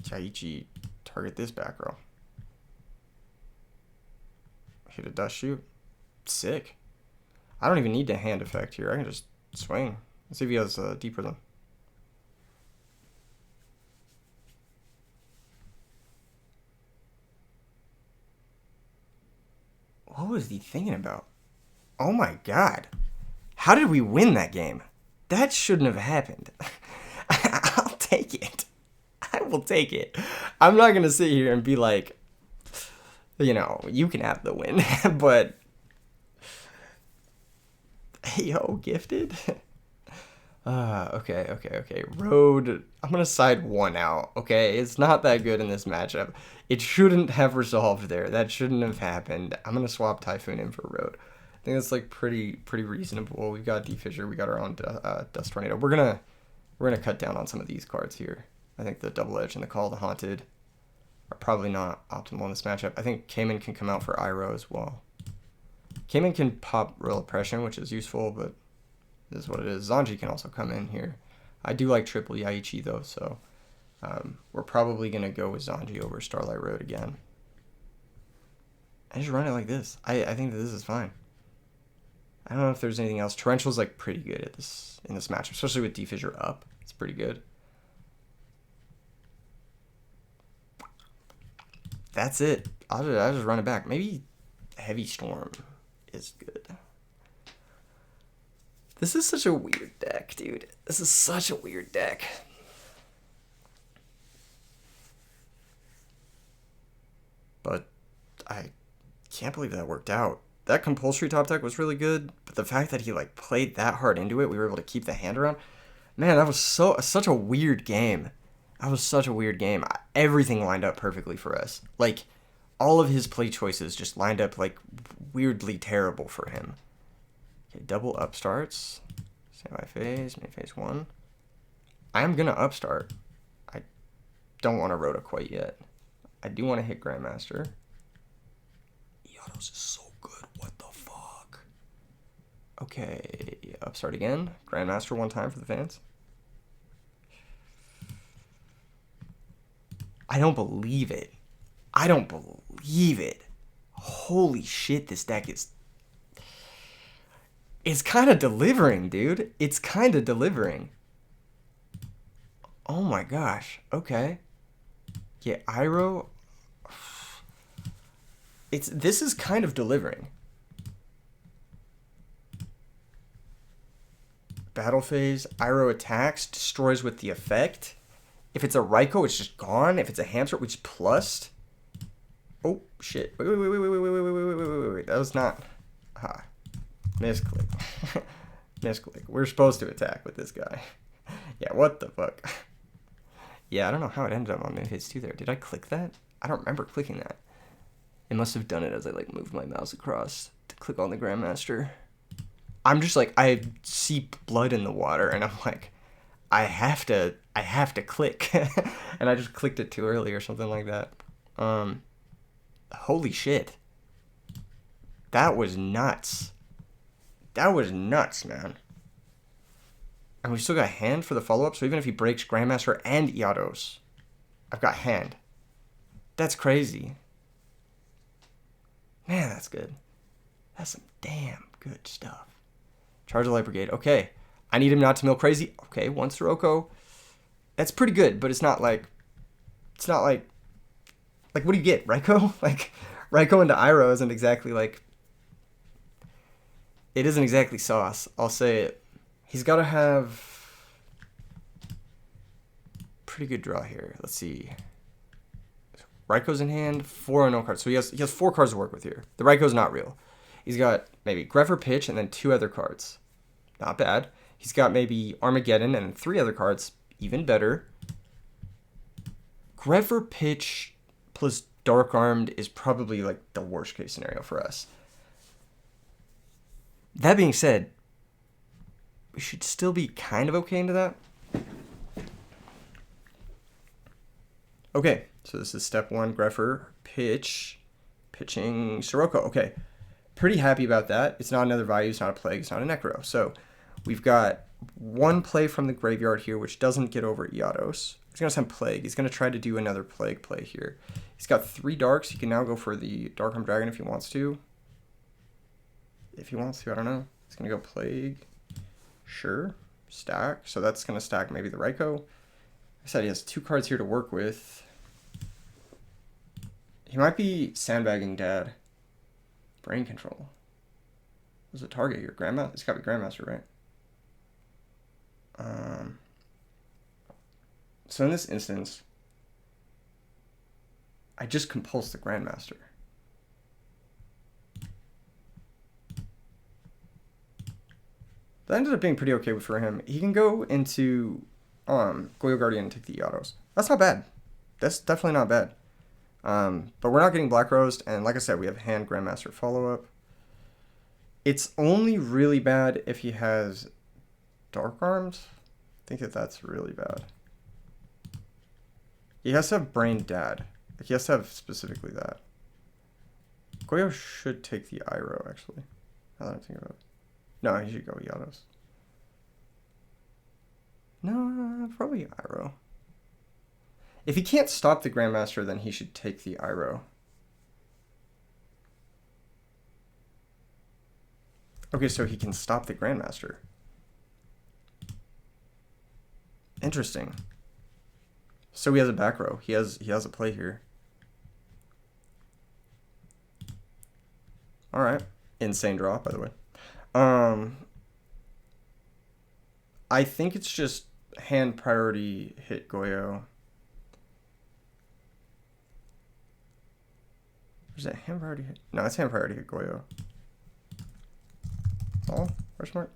Yaichi, target this back row. Hit a dust shoot. Sick. I don't even need the hand effect here. I can just swing. Let's see if he has deeper than. What was he thinking about? Oh my god. How did we win that game? That shouldn't have happened. I'll take it. I will take it. I'm not going to sit here and be like, you know, you can have the win. But, hey, yo, gifted? Okay. Road. I'm going to side one out, okay? It's not that good in this matchup. It shouldn't have resolved there. That shouldn't have happened. I'm going to swap Typhoon in for Road. I think that's like pretty reasonable. We've got D-Fissure. We got our own Dust Tornado. We're gonna cut down on some of these cards here. I think the Double Edge and the Call of the Haunted are probably not optimal in this matchup. I think Cayman can come out for Iroh as well. Cayman can pop Royal Oppression, which is useful, but this is what it is. Zanji can also come in here. I do like triple Yaichi though, so we're probably gonna go with Zanji over Starlight Road again. I just run it like this. I think that this is fine. I don't know if there's anything else. Torrential's like pretty good at this in this matchup, especially with D-Fissure up. It's pretty good. That's it. I'll just run it back. Maybe Heavy Storm is good. This is such a weird deck, dude. This is such a weird deck. But I can't believe that worked out. That compulsory top deck was really good, but the fact that he like played that hard into it, we were able to keep the hand around. Man, that was such a weird game. That was such a weird game. Everything lined up perfectly for us. Like, all of his play choices just lined up like weirdly terrible for him. Okay, double upstarts. Standby phase, main phase 1. I am gonna upstart. I don't want to Rhoda quite yet. I do want to hit Grandmaster. Iaros is so good. What the fuck? Okay, upstart again. Grandmaster one time for the fans. I don't believe it. I don't believe it. Holy shit, this deck is... It's kind of delivering, dude. It's kind of delivering. Oh my gosh. Okay. Yeah, Iroh... This is kind of delivering. Battle phase, Iroh attacks, destroys with the effect. If it's a Raikou, it's just gone. If it's a Hamster, we just plussed. Oh shit! Wait! That was not. Misclick. Misclick. We're supposed to attack with this guy. Yeah. What the fuck? Yeah, I don't know how it ended up on phase 2 there. Did I click that? I don't remember clicking that. It must have done it as I like moved my mouse across. to click on the Grandmaster. I'm just like, I see blood in the water, and I'm like, I have to click. And I just clicked it too early or something like that. Holy shit. That was nuts. That was nuts, man. And we still got hand for the follow-up, so even if he breaks Grandmaster and Iados, I've got hand. That's crazy. Man, that's good. That's some damn good stuff. Charge the Light Brigade. Okay. I need him not to mill crazy. Okay, one Sirocco. That's pretty good, but it's not like what do you get? Raikou? Like, Raikou into Iroh isn't exactly like, it isn't exactly sauce. I'll say it. He's got to have pretty good draw here. Let's see. Raikou's in hand, 4 unknown cards. So he has 4 cards to work with here. The Raikou's not real. He's got maybe Greffer Pitch and then 2 other cards. Not bad. He's got maybe Armageddon and 3 other cards. Even better. Greffer Pitch plus Dark Armed is probably like the worst case scenario for us. That being said, we should still be kind of okay into that. Okay, so this is step 1, Greffer, pitch, pitching Sirocco. Okay, pretty happy about that. It's not another value, it's not a plague, it's not a Necro. So we've got 1 play from the graveyard here, which doesn't get over Iados. He's going to send Plague. He's going to try to do another Plague play here. He's got 3 Darks. He can now go for the Dark Armed Dragon if he wants to. If he wants to, I don't know. He's going to go Plague. Sure. Stack. So that's going to stack maybe the Raikou. I said he has 2 cards here to work with. He might be sandbagging Dad. Brain Control. What's the target here? Grandmaster? It's got to be Grandmaster, right? So in this instance, I just compulse the Grandmaster. That ended up being pretty okay for him. He can go into Goyo Guardian and take the Iados. That's not bad. That's definitely not bad. But we're not getting Black Rosed, and like I said, we have hand Grandmaster follow-up. It's only really bad if he has Dark Armed. I think that's really bad. He has to have Brain Dad. Like, he has to have specifically that. Goyo should take the Iroh, actually. Now that I'm thinking about it. No, he should go Iados. No, probably Iroh. If he can't stop the Grandmaster, then he should take the Iroh. Okay, so he can stop the Grandmaster. Interesting. So he has a back row. He has a play here. All right. Insane draw, by the way. I think it's just hand priority hit Goyo. Is that hand priority hit? No, it's hand priority hit Goyo. Oh, question mark.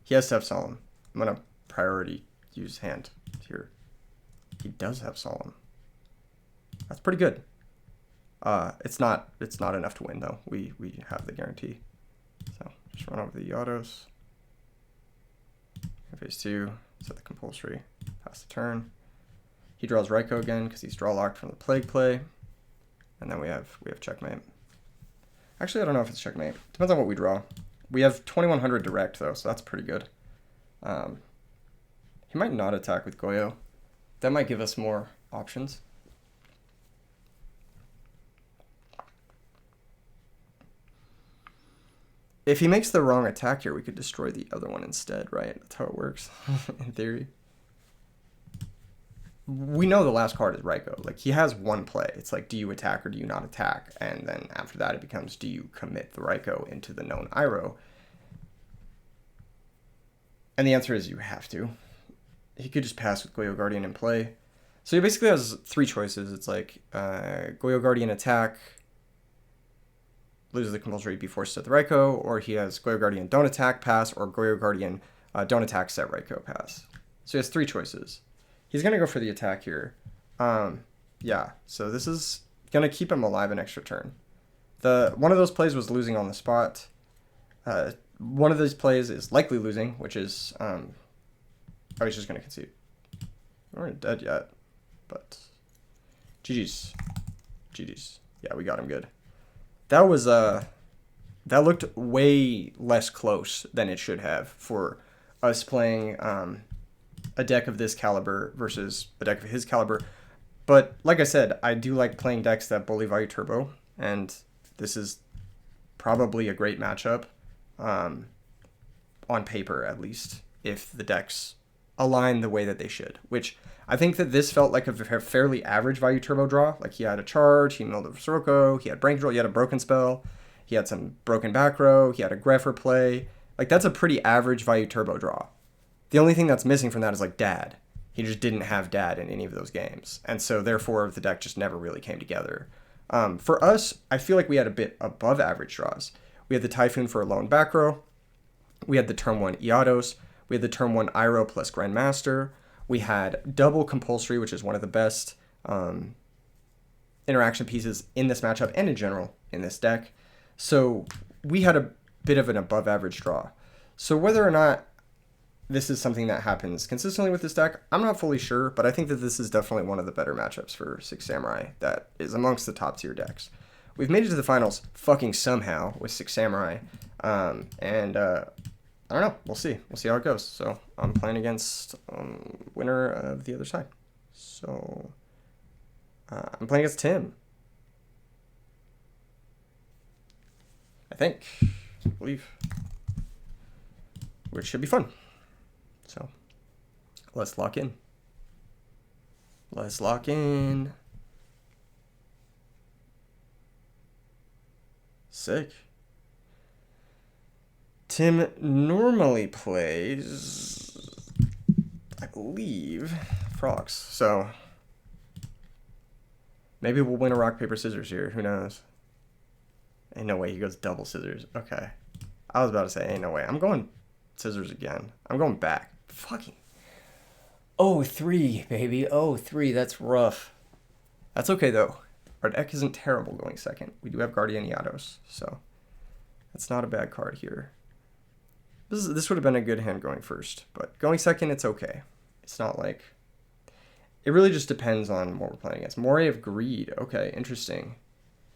He has to have Solemn. I'm gonna priority use hand here. He does have Solemn. That's pretty good. It's not enough to win though. We have the guarantee. So just run over the Iados. Phase 2, set the compulsory, pass the turn. He draws Raikou again because he's draw locked from the Plague play. And then we have checkmate. Actually, I don't know if it's checkmate. Depends on what we draw. We have 2100 direct though, so that's pretty good. He might not attack with Goyo. That might give us more options. If he makes the wrong attack here, we could destroy the other one instead, right? That's how it works, in theory. We know the last card is Raikou. Like, he has 1 play. It's like, do you attack or do you not attack? And then after that, it becomes, do you commit the Raikou into the known Iroh? And the answer is you have to. He could just pass with Goyo Guardian in play. So he basically has 3 choices. It's like, Goyo Guardian attack, loses the compulsory, be forced to the Raikou, or he has Goyo Guardian don't attack, pass, or Goyo Guardian don't attack, set Raikou, pass. So he has 3 choices. He's going to go for the attack here. Yeah, so this is going to keep him alive an extra turn. One of those plays was losing on the spot. One of those plays is likely losing, which is I was just gonna concede. We weren't dead yet, but GG's. GG's. Yeah, we got him good. That was that looked way less close than it should have for us playing a deck of this caliber versus a deck of his caliber. But like I said, I do like playing decks that bully value turbo, and this is probably a great matchup, on paper at least, if the decks align the way that they should. Which I think that this felt like a fairly average value turbo draw. Like he had a charge, he milled a Sirocco, he had brain control, he had a broken spell, he had some broken back row, he had a Grepher play. Like that's a pretty average value turbo draw. The only thing that's missing from that is like Dad. He just didn't have Dad in any of those games. And so therefore the deck just never really came together. For us, I feel like we had a bit above average draws. We had the Typhoon for a lone back row. We had the turn 1 Iados. We had the turn 1 Iroh plus Grandmaster. We had double Compulsory, which is one of the best interaction pieces in this matchup and in general in this deck. So we had a bit of an above average draw. So whether or not this is something that happens consistently with this deck, I'm not fully sure, but I think that this is definitely one of the better matchups for Six Samurai that is amongst the top tier decks. We've made it to the finals fucking somehow with Six Samurai, and I don't know. We'll see. We'll see how it goes. So I'm playing against winner of the other side. So I'm playing against Tim. I believe, which should be fun. So let's lock in. Let's lock in. Sick. Tim normally plays, I believe, frogs. So maybe we'll win a rock, paper, scissors here. Who knows? Ain't no way he goes double scissors. Okay. I was about to say, ain't no way. I'm going scissors again. I'm going back. Fucking. 0-3, baby. 0-3. That's rough. That's okay, though. Our deck isn't terrible going second. We do have Guardian Iados, so that's not a bad card here. This would have been a good hand going first, but going second, it's okay. It's not like... It really just depends on what we're playing against. Moray of Greed. Okay, interesting.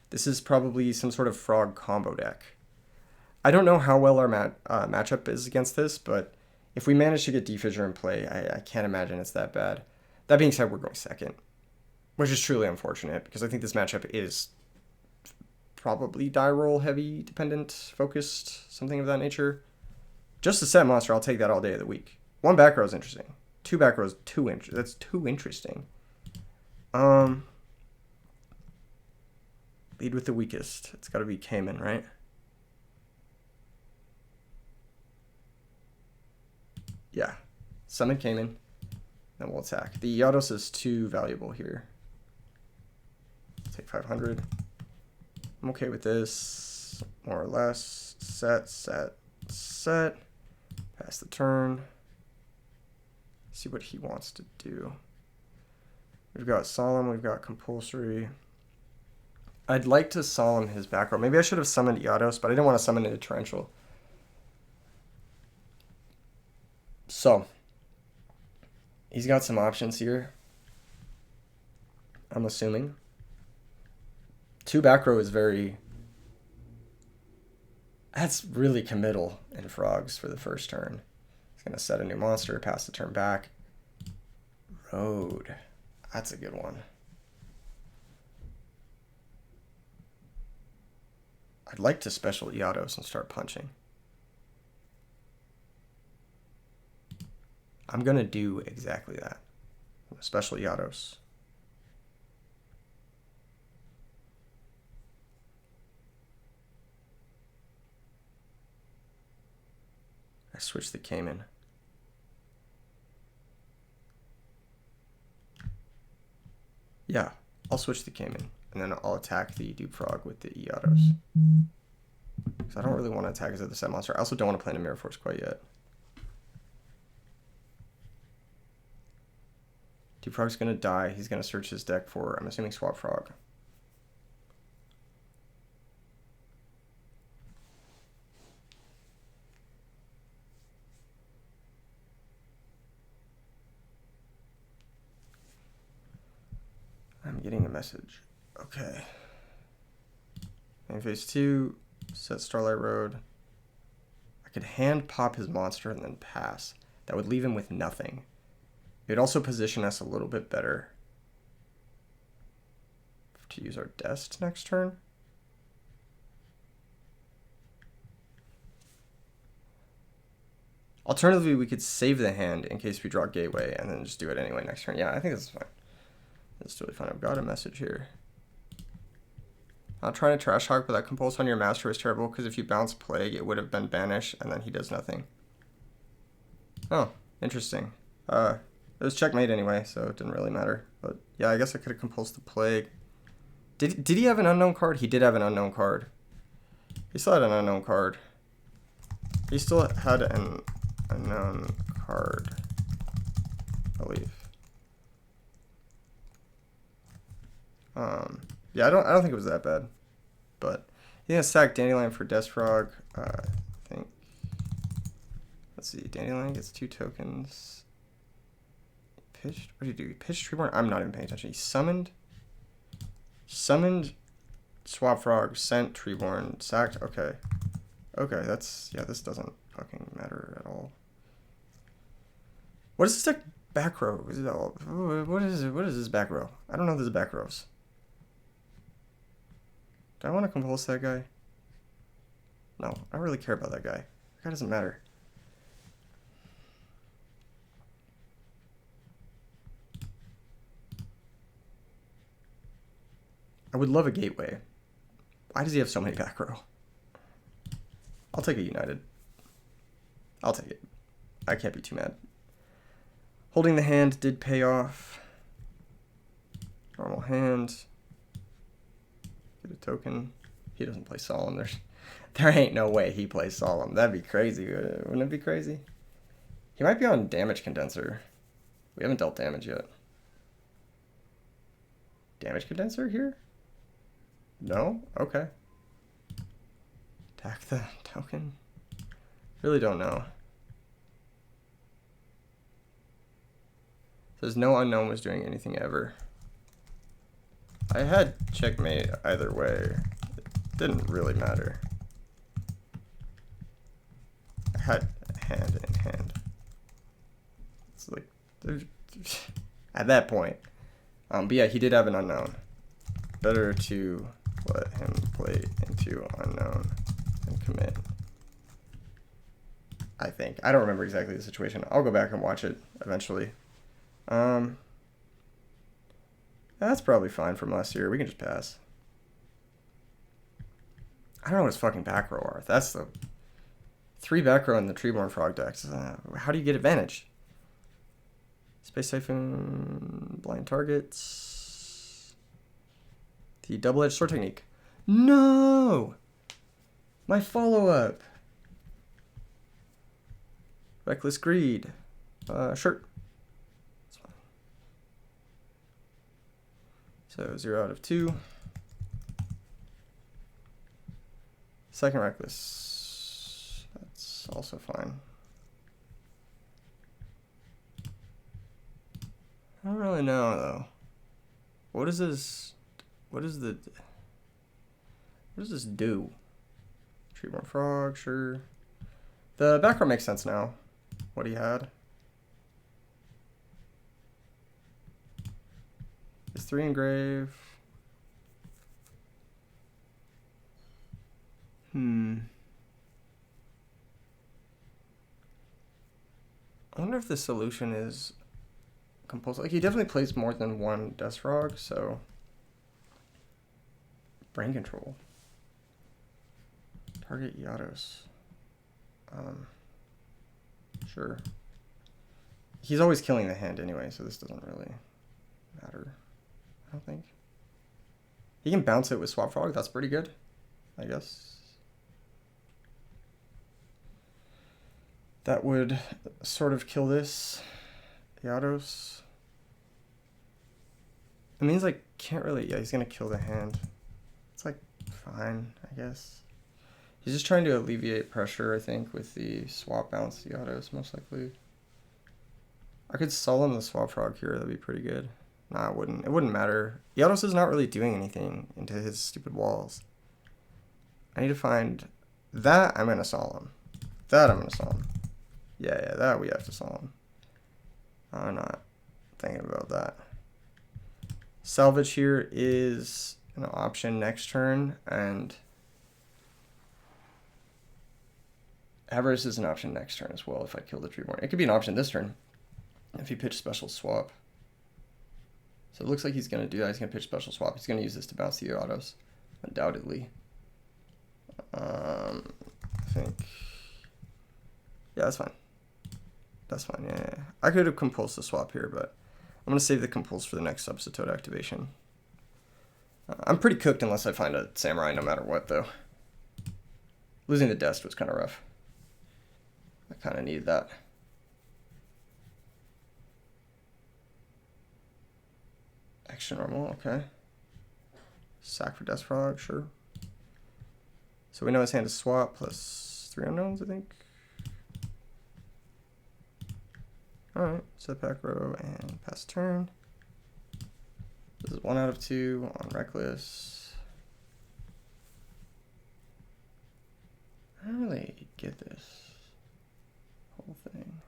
This is probably some sort of frog combo deck. I don't know how well our matchup is against this, but if we manage to get D-Fissure in play, I can't imagine it's that bad. That being said, we're going second, which is truly unfortunate because I think this matchup is probably die roll heavy, dependent, focused, something of that nature. Just a set monster, I'll take that all day of the week. One back row is interesting. Two back rows, that's too interesting. Lead with the weakest. It's got to be Cayman, right? Yeah. Summon Cayman. Then we'll attack. The Iados is too valuable here. Take 500. I'm okay with this. More or less. Set. Pass the turn. See what he wants to do. We've got Solemn. We've got Compulsory. I'd like to Solemn his back row. Maybe I should have summoned Iados, but I didn't want to summon into Torrential. So, he's got some options here, I'm assuming. Two back row is very... That's really committal in frogs for the first turn. He's going to set a new monster, pass the turn back. Road. That's a good one. I'd like to special Iados and start punching. I'm going to do exactly that. Special Iados. I switch the Cayman. Yeah, I'll switch the Cayman. And then I'll attack the Dupe Frog with the Iados. Because I don't really want to attack as the set monster. I also don't want to play in a Mirror Force quite yet. Dupe Frog's going to die. He's going to search his deck for, I'm assuming, Swap Frog. getting a message. Okay. Main phase 2, set Starlight Road. I could hand pop his monster and then pass. That would leave him with nothing. It would also position us a little bit better to use our Dest next turn. Alternatively, we could save the hand in case we draw Gateway and then just do it anyway next turn. Yeah, I think this is fine. That's totally fine. I've got a message here. Not trying to trash talk, but that compulse on your master was terrible because if you bounce Plague, it would have been banished and then he does nothing. Oh, interesting. It was checkmate anyway, so it didn't really matter. But yeah, I guess I could have compulsed the Plague. Did he have an unknown card? He did have an unknown card. He still had an unknown card. He still had an unknown card, I believe. Yeah, I don't think it was that bad, but he has sack Dandelion for Death Frog. I think. Let's see, Dandelion gets 2 tokens. Pitched. What did he do? He pitched Treeborn. I'm not even paying attention. He summoned Swap Frog, sent Treeborn, sacked. Okay, that's this doesn't fucking matter at all. What is this deck back row? Is it all? What is it? What is this back row? I don't know. This is back rows. Do I want to compulse that guy? No, I don't really care about that guy. That guy doesn't matter. I would love a Gateway. Why does he have so many back row? I'll take a United. I'll take it. I can't be too mad. Holding the hand did pay off. Normal hand. Get a token. He doesn't play Solemn. There ain't no way he plays Solemn. That'd be crazy. Wouldn't it be crazy? He might be on Damage Condenser. We haven't dealt damage yet. Damage Condenser here? No? Okay. Attack the token? Really don't know. Says no unknown was doing anything ever. I had checkmate either way. It didn't really matter. I had hand in hand. It's like at that point. But yeah, he did have an unknown. Better to let him play into unknown and commit. I think. I don't remember exactly the situation. I'll go back and watch it eventually. That's probably fine from last year. We can just pass. I don't know what his fucking back row are. That's the 3 back row in the Treeborn Frog decks. How do you get advantage? Space Siphon, blind targets. The double-edged sword technique. No! My follow-up. Reckless Greed. Sure. That's fine. So 0 out of 2. Second Reckless. That's also fine. I don't really know though. What is this? What does this do? Treeborn Frog, sure. The back row makes sense now. What he had. Is 3 engrave. I wonder if the solution is compulsory. Like, he definitely plays more than one Death Frog, so brain control. Target Yados. Sure. He's always killing the hand anyway, so this doesn't really matter, I don't think. He can bounce it with Swap Frog. That's pretty good, I guess. That would sort of kill this. Yados. It means like can't really. Yeah, he's gonna kill the hand. It's like fine, I guess. He's just trying to alleviate pressure, I think, with the swap bounce Yados, most likely. I could Solemn the Swap Frog here. That'd be pretty good. Nah, it wouldn't. It wouldn't matter. Yados is not really doing anything into his stupid walls. I need to find that. I'm gonna solemn. That I'm gonna solemn. Yeah, that we have to solemn. I'm not thinking about that. Salvage here is an option next turn, and Avarice is an option next turn as well if I kill the Treeborn. It could be an option this turn if he pitch special swap. So it looks like he's going to do that. He's going to pitch special swap. He's going to use this to bounce the autos, undoubtedly. I think... Yeah, that's fine. That's fine, yeah. I could have compulsed the swap here, but I'm going to save the compulse for the next substitute activation. I'm pretty cooked unless I find a Samurai no matter what, though. Losing the Dest was kind of rough. I kind of needed that. Extra normal, okay. Sack for Death Frog, sure. So we know his hand is swap plus 3 unknowns, I think. Alright, setback row and pass turn. This is 1 out of 2 on Reckless. I don't really get this whole thing.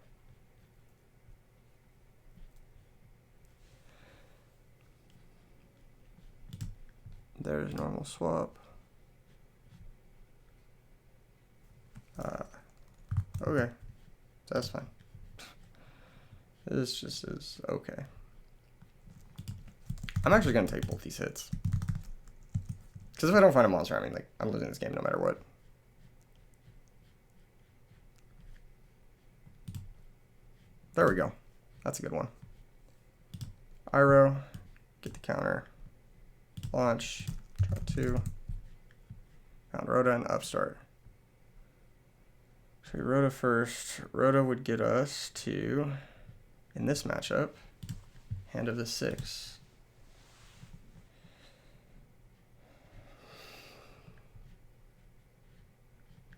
There's normal swap. Okay, that's fine. This just is okay. I'm actually gonna take both these hits. Because if I don't find a monster, I mean, like, I'm losing this game no matter what. There we go. That's a good one. Iro, get the counter. Launch, draw 2. Found Rhoda and upstart. So Rhoda first. Rhoda would get us to, in this matchup, hand of the 6.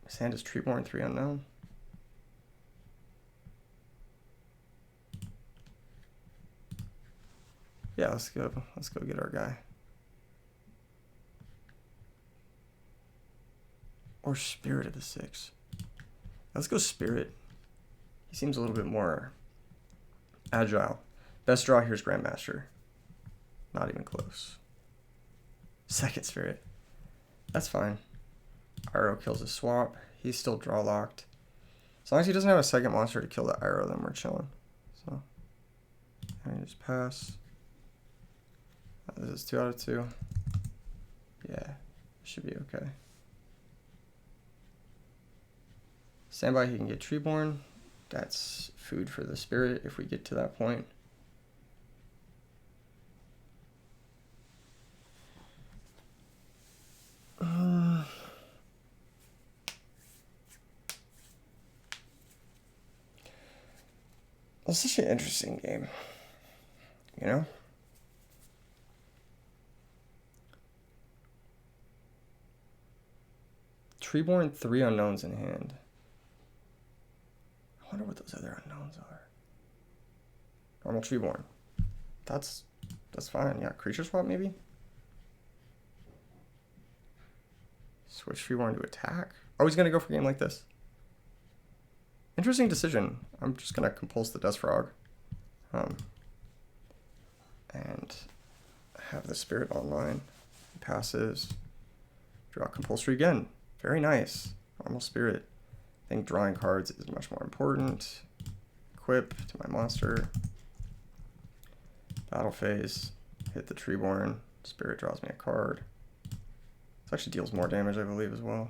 His hand is Treeborn, 3 unknown. Yeah, let's go get our guy. Or Spirit of the 6. Let's go Spirit. He seems a little bit more agile. Best draw here is Grandmaster. Not even close. Second Spirit. That's fine. Iro kills a swap. He's still draw locked. As long as he doesn't have a second monster to kill the Iro, then we're chilling. So, I just pass. This is 2 out of 2. Yeah, should be okay. Standby, he can get Treeborn. That's food for the Spirit if we get to that point. It's such an interesting game, you know? Treeborn, 3 unknowns in hand. I wonder what those other unknowns are. Normal Treeborn. That's fine. Yeah, creature swap maybe? Switch Treeborn to attack. Oh, he's gonna go for a game like this. Interesting decision. I'm just gonna compulse the Dust Frog. And have the Spirit online. Passes. Draw compulsory again. Very nice. Normal Spirit. I think drawing cards is much more important. Equip to my monster. Battle phase. Hit the Treeborn. Spirit draws me a card. This actually deals more damage, I believe, as well.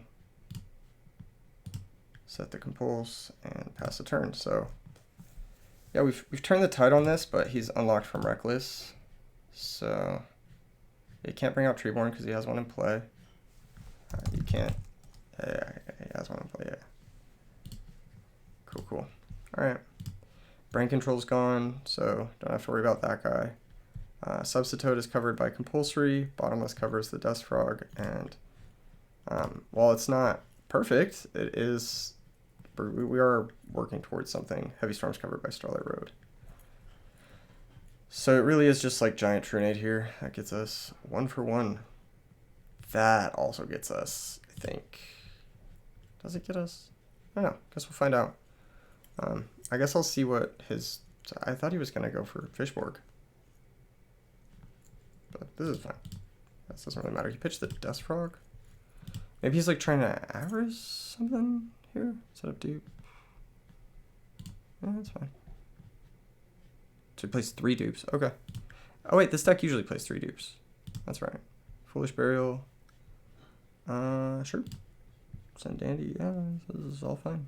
Set the compulse and pass the turn. So yeah, we've turned the tide on this, but he's unlocked from Reckless. So he can't bring out Treeborn because he has one in play. You can't. Yeah, he has one in play. Yeah. Cool. All right. Brain control's gone, so don't have to worry about that guy. Substitute is covered by compulsory. Bottomless covers the Dust Frog, and while it's not perfect, it is. We are working towards something. Heavy Storm's covered by Starlight Road. So it really is just like Giant Trinade here. That gets us 1 for 1. That also gets us, I think. Does it get us? I don't know. Guess we'll find out. I guess I'll see what his... I thought he was going to go for Fishborg. But this is fine. That doesn't really matter. He pitched the Dust Frog. Maybe he's like trying to avarice something here instead of dupe. Yeah, that's fine. So he plays 3 dupes. Okay. Oh wait, this deck usually plays 3 dupes. That's right. Foolish Burial. Sure. Send Dandy. Yeah, this is all fine.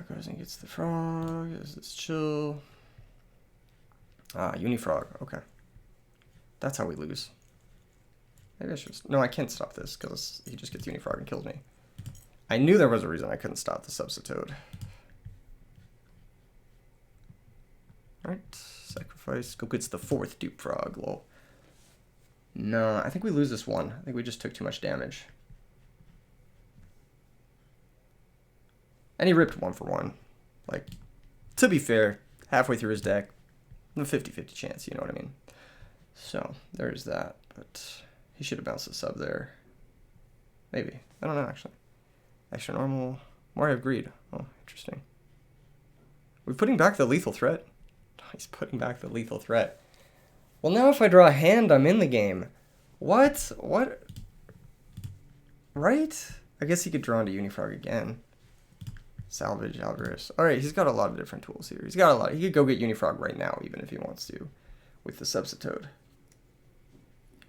Goes and gets the frog. Is this chill? Unifrog. Okay. That's how we lose. Maybe I should... No, I can't stop this because he just gets Unifrog and kills me. I knew there was a reason I couldn't stop the Substitute. Alright. Sacrifice. Go gets the 4th dupe frog. Lol. No, I think we lose this one. I think we just took too much damage. And he ripped 1 for 1. Like, to be fair, halfway through his deck, a 50-50 chance, you know what I mean? So, there's that. But he should have bounced a sub there. Maybe. I don't know, actually. Extra normal. More of greed. Oh, interesting. We're putting back the lethal threat. He's putting back the lethal threat. Well, now if I draw a hand, I'm in the game. What? What? Right? I guess he could draw into Unifrog again. Salvage, Avarice. Alright, he's got a lot of different tools here. He's got a lot. He could go get Unifrog right now, even if he wants to, with the Substitute.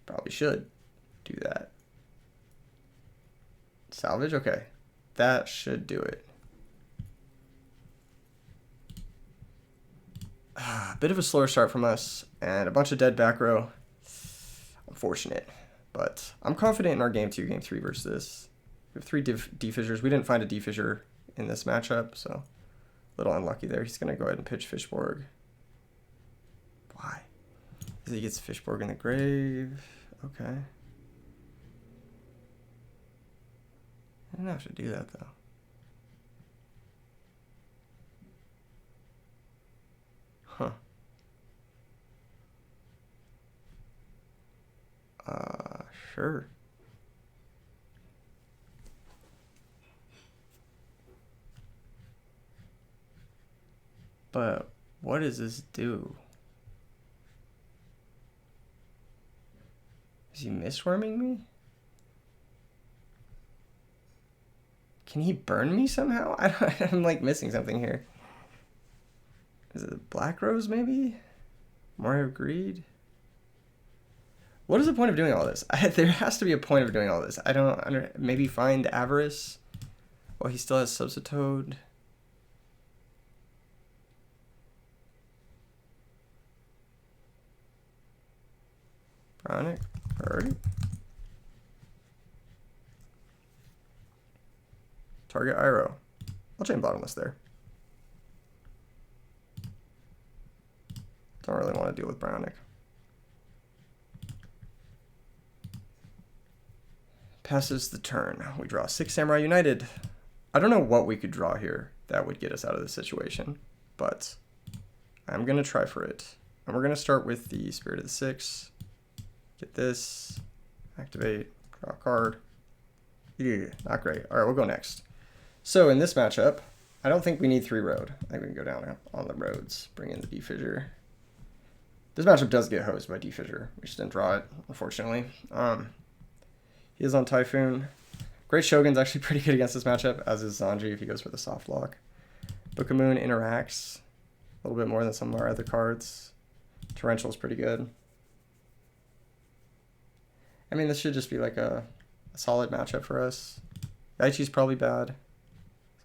Probably should do that. Salvage? Okay. That should do it. Bit of a slower start from us, and a bunch of dead back row. Unfortunate. But I'm confident in our game 2, game 3 versus this. We have 3 D-Fissures. We didn't find a D-Fissure in this matchup, so a little unlucky there. He's going to go ahead and pitch Fishborg. Why? Because he gets Fishborg in the grave. Okay. I didn't have to do that, though. Huh. Sure. But what does this do? Is he mistworming me? Can he burn me somehow? I'm like missing something here. Is it Black Rose maybe? More of Greed? What is the point of doing all this? There has to be a point of doing all this. I don't maybe find Avarice while he still has Substitute. Chronic priority. Target Iroh. I'll chain Bottomless there. Don't really want to deal with Brownic. Passes the turn. We draw 6 Samurai United. I don't know what we could draw here that would get us out of this situation, but I'm going to try for it. And we're going to start with the Spirit of the 6. Get this. Activate. Draw a card. Yeah, not great. All right, we'll go next. So in this matchup, I don't think we need 3 road. I think we can go down on the roads. Bring in the D-Fissure. This matchup does get hosed by D-Fissure. We just didn't draw it, unfortunately. He is on Typhoon. Great Shogun's actually pretty good against this matchup, as is Zanji if he goes for the soft lock. Book of Moon interacts a little bit more than some of our other cards. Torrential's pretty good. I mean, this should just be like a solid matchup for us. Yaichi's probably bad.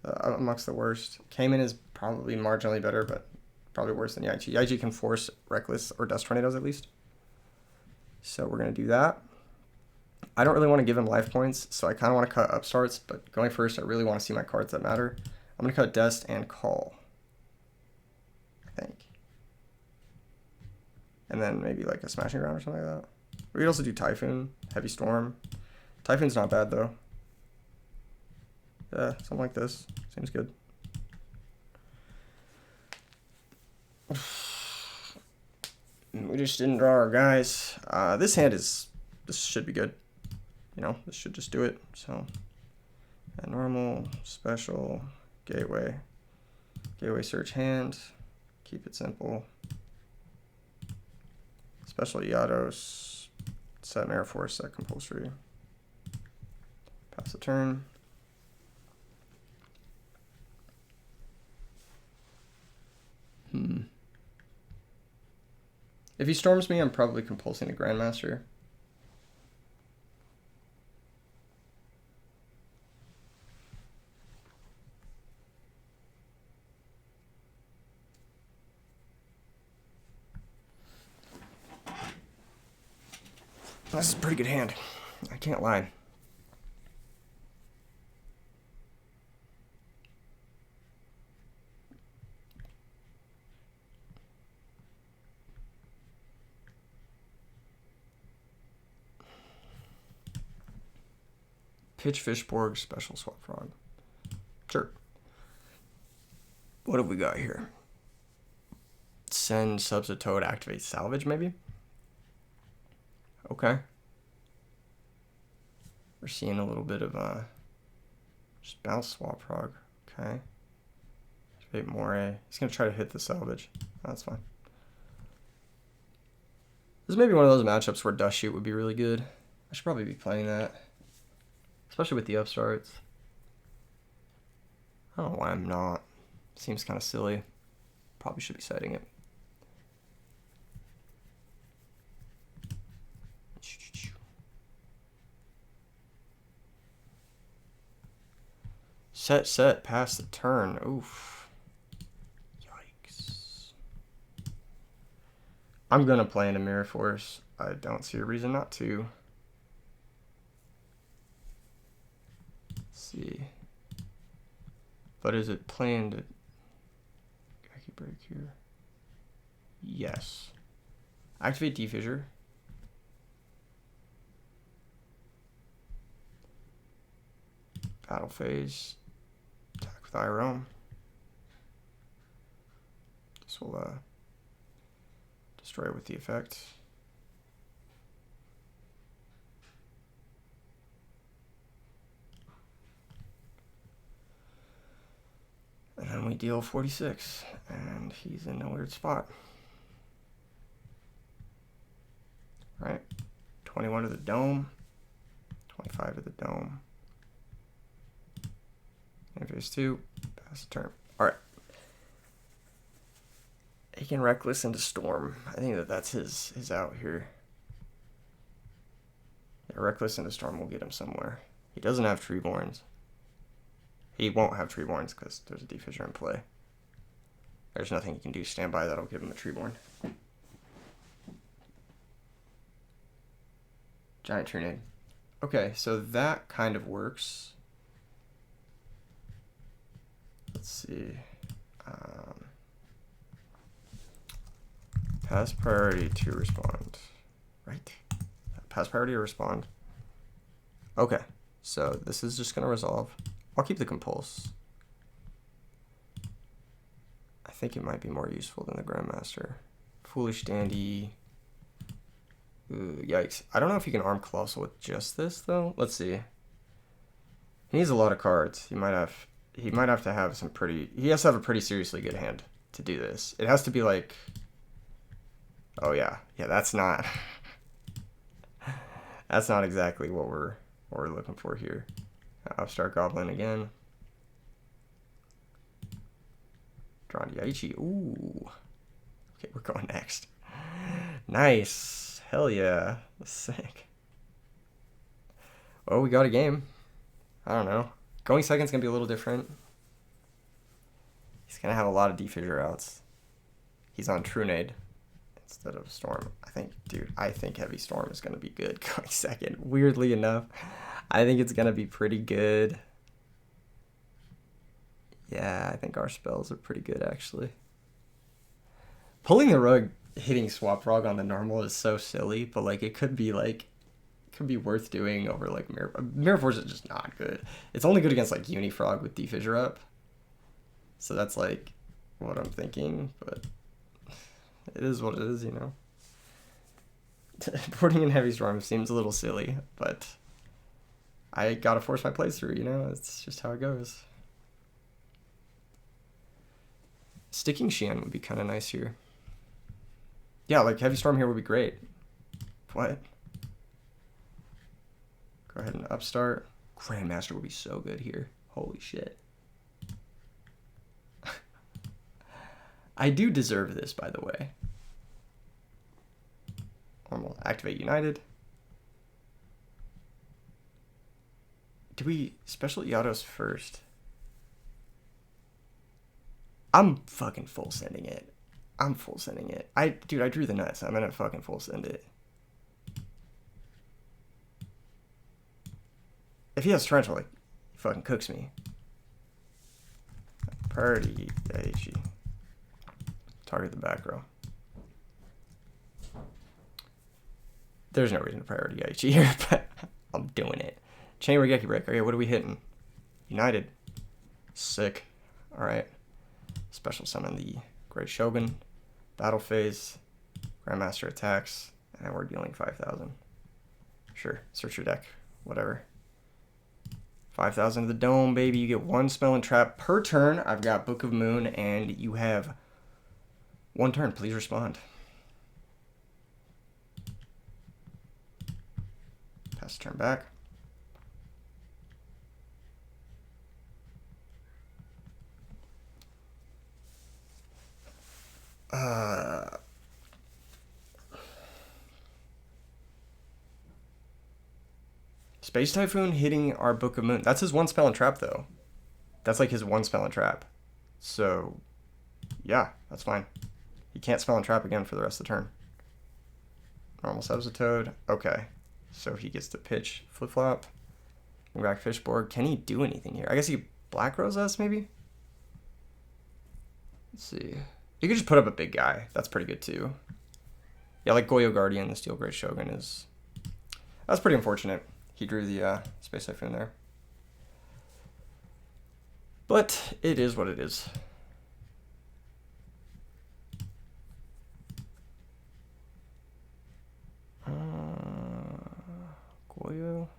Amongst the worst. Cayman is probably marginally better, but probably worse than Yaichi. Yaichi can force Reckless or Dust Tornadoes at least. So we're going to do that. I don't really want to give him life points, so I kind of want to cut upstarts, but going first, I really want to see my cards that matter. I'm going to cut Dest and Call, I think. And then maybe like a Smashing Ground or something like that. We could also do Typhoon, Heavy Storm. Typhoon's not bad though. Yeah, something like this. Seems good. We just didn't draw our guys. This should be good. You know, this should just do it. So, normal, special, gateway search hand. Keep it simple. Special Yados. Set Mirror Force, set compulsory. Pass the turn. If he storms me, I'm probably compulsing the Grandmaster. This is a pretty good hand. I can't lie. Pitch Fishborg, special swap frog. Sure. What have we got here? Send Substitute, activate salvage, maybe? Okay. We're seeing a little bit of just bounce swap frog. Okay. Activate Moray. He's gonna try to hit the salvage. That's fine. This may be one of those matchups where Dust Shoot would be really good. I should probably be playing that. Especially with the upstarts. I don't know why I'm not. Seems kind of silly. Probably should be citing it. Set, pass the turn. Oof. Yikes. I'm going to play into Mirror Force. I don't see a reason not to. Let's see. But is it playing to Gaki break here? Yes. Activate Defissure. Battle phase. Attack with Iron. This will destroy it with the effect. And then we deal 46, and he's in a weird spot. All right, 21 to the dome, 25 to the dome. And phase 2, pass the turn. All right. He can Reckless into Storm. I think that's his out here. Yeah, Reckless into Storm will get him somewhere. He doesn't have Treeborns. He won't have Treeborns because there's a Defissure in play. There's nothing he can do standby that'll give him a Treeborn. Giant Trunade. Okay, so that kind of works. Let's see. Pass priority to respond. Right? Pass priority to respond. Okay, so this is just going to resolve. I'll keep the Compulse. I think it might be more useful than the Grandmaster. Foolish Dandy. Ooh, yikes. I don't know if you can arm Colossal with just this, though. Let's see. He needs a lot of cards. He might have to have some pretty... He has to have a pretty seriously good hand to do this. It has to be like... Oh, yeah. Yeah, that's not... That's not exactly what we're looking for here. Upstart Goblin again. Drawn Yaichi. Ooh. Okay, we're going next. Nice. Hell yeah. That's sick. Well, we got a game. I don't know. Going second's going to be a little different. He's going to have a lot of Defissure outs. He's on Trunade instead of Storm. I think Heavy Storm is going to be good going second. Weirdly enough. I think it's going to be pretty good. Yeah, I think our spells are pretty good, actually. Pulling the rug, hitting Swap Frog on the normal is so silly, but, like, it could be worth doing over, like, Mirror Force is just not good. It's only good against, like, Unifrog with Defissure up. So that's, like, what I'm thinking, but It is what it is, you know. Boarding in Heavy Storm seems a little silly, but I gotta force my playthrough, you know? It's just how it goes. Sticking Xian would be kind of nice here. Yeah, like Heavy Storm here would be great. What? Go ahead and upstart. Grandmaster would be so good here. Holy shit. I do deserve this, by the way. Normal. Activate United. Do we special Yados first? I'm fucking full sending it. I'm full sending it. Dude, I drew the nuts. I'm gonna fucking full send it. If he has Tarantula, like, he fucking cooks me. Priority Yaichi. Target the back row. There's no reason to priority Yaichi here, but I'm doing it. Chain Regeki Break. Okay, what are we hitting? United. Sick. Alright. Special summon the Great Shogun. Battle phase. Grandmaster attacks. And we're dealing 5,000. Sure. Search your deck. Whatever. 5,000 to the dome, baby. You get one spell and trap per turn. I've got Book of Moon, and you have one turn. Please respond. Pass the turn back. Space Typhoon hitting our Book of Moon. That's his one spell and trap, though. That's like his one spell and trap. So, yeah, that's fine. He can't spell and trap again for the rest of the turn. Normal Substitute. Okay. So he gets to pitch flip-flop. Bring back Fishboard. Can he do anything here? I guess he Black Rose us, maybe? Let's see. You could just put up a big guy. That's pretty good, too. Yeah, like Goyo Guardian, the Steel Great Shogun is... That's pretty unfortunate. He drew the Space Typhoon there. But it is what it is. Goyo.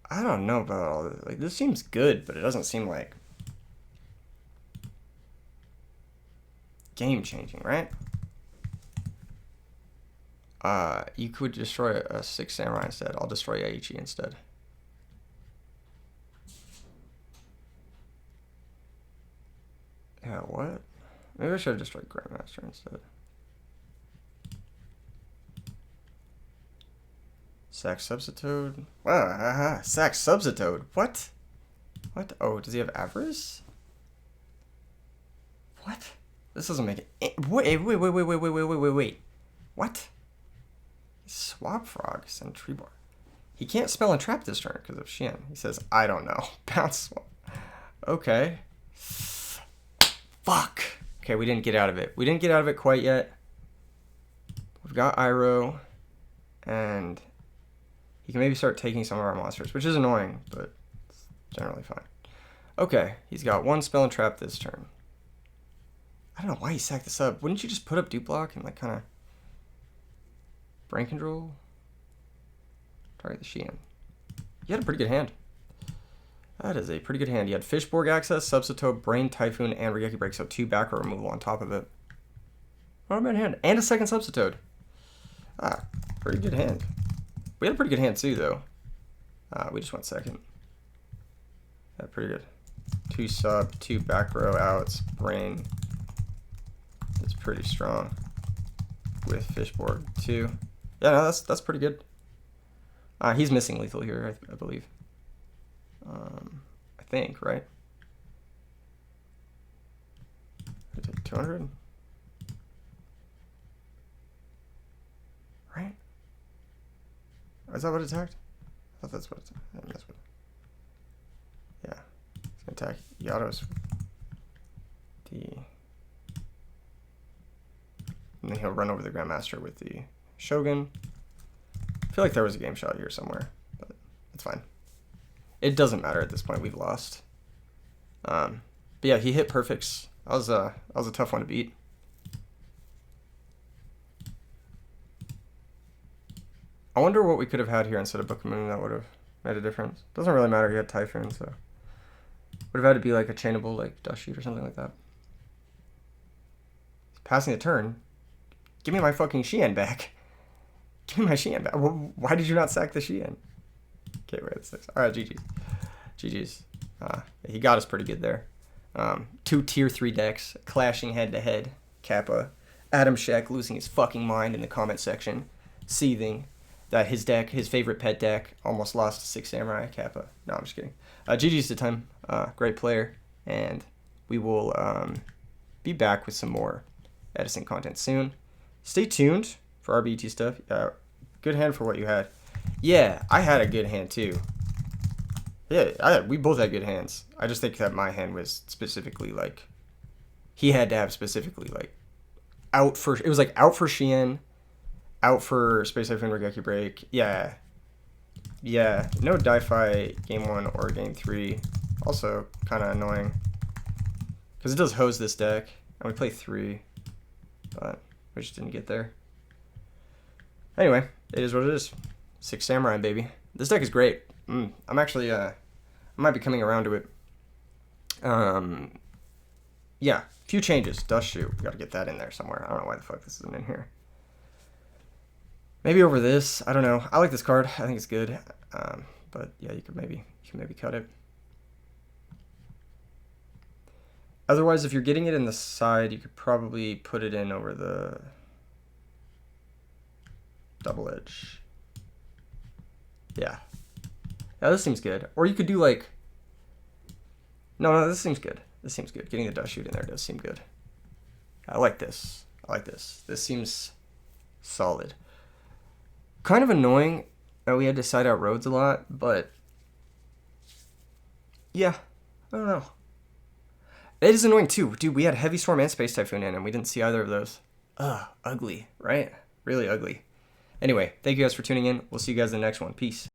I don't know about all this. Like, this seems good, but it doesn't seem like game changing, right? You could destroy a 6 Samurai instead. I'll destroy Yaichi instead. Yeah, what? Maybe I should have destroyed Grandmaster instead. Sack Substitute. Wow, Sack Substitute. What? What? Oh, does he have Avarice? What? This doesn't make it. Wait. What? Swap Frogs and Tree Bar. He can't spell and trap this turn because of Xian. He says, I don't know. Bounce swap. Okay. Fuck. Okay, we didn't get out of it. We didn't get out of it quite yet. We've got Iroh. And he can maybe start taking some of our monsters, which is annoying, but it's generally fine. Okay, he's got one spell and trap this turn. I don't know why he sacked the sub. Wouldn't you just put up Dupe Block and like kind of brain control? Target the Xian. You had a pretty good hand. That is a pretty good hand. You had Fishborg access, Substitute, Brain Typhoon, and Regeki Break, so 2 back row removal on top of it. What a bad hand. And a second Substitute. Pretty good hand. We had a pretty good hand too, though. We just went second. Yeah, pretty good. 2 sub, 2 back row outs, Brain. It's pretty strong. With Fishborg too. Yeah, no, that's pretty good. He's missing lethal here, I believe. I think, right? I take 200. Right? Is that what it attacked? I thought that's what it attacked. That's what. Yeah. It's gonna attack Yados. And then he'll run over the Grandmaster with the Shogun. I feel like there was a game shot here somewhere, but it's fine. It doesn't matter at this point. We've lost. But yeah, he hit perfects. That was a tough one to beat. I wonder what we could have had here instead of Book of Moon that would have made a difference. Doesn't really matter. He had Typhoon, so would have had to be like a chainable like Dust Shoot or something like that. Passing the turn. Give me my fucking Shien back. Give me my Shien back. Why did you not sack the Shien? Okay, wait, that's 6. All right, GG's. GG's. He got us pretty good there. 2 tier 3 decks clashing head to head. Kappa. Adam Sheck losing his fucking mind in the comment section. Seething that his deck, his favorite pet deck, almost lost to 6 Samurai. Kappa. No, I'm just kidding. GG's to time. Great player. And we will be back with some more Edison content soon. Stay tuned for RBET stuff. Good hand for what you had. Yeah, I had a good hand too. Yeah, we both had good hands. I just think that my hand was specifically like, he had to have specifically like out for, it was like out for Shien, out for Space Typhoon Regeki Break. Yeah, no Di-Fi game 1 or game 3. Also kind of annoying because it does hose this deck and we play 3, but we just didn't get there. Anyway, it is what it is. 6 Samurai, baby. This deck is great. I'm actually, I might be coming around to it. Yeah, few changes. Dust Shoot. We got to get that in there somewhere. I don't know why the fuck this isn't in here. Maybe over this. I don't know. I like this card. I think it's good. But yeah, you can maybe cut it. Otherwise, if you're getting it in the side, you could probably put it in over the double edge. Yeah, this seems good. Or you could do like, no, this seems good. This seems good. Getting the Dust Shoot in there does seem good. I like this. This seems solid. Kind of annoying that we had to side out roads a lot, but yeah, I don't know. It is annoying too. Dude, we had Heavy Storm and Space Typhoon in and we didn't see either of those. Ugh, ugly, right? Really ugly. Anyway, thank you guys for tuning in. We'll see you guys in the next one. Peace.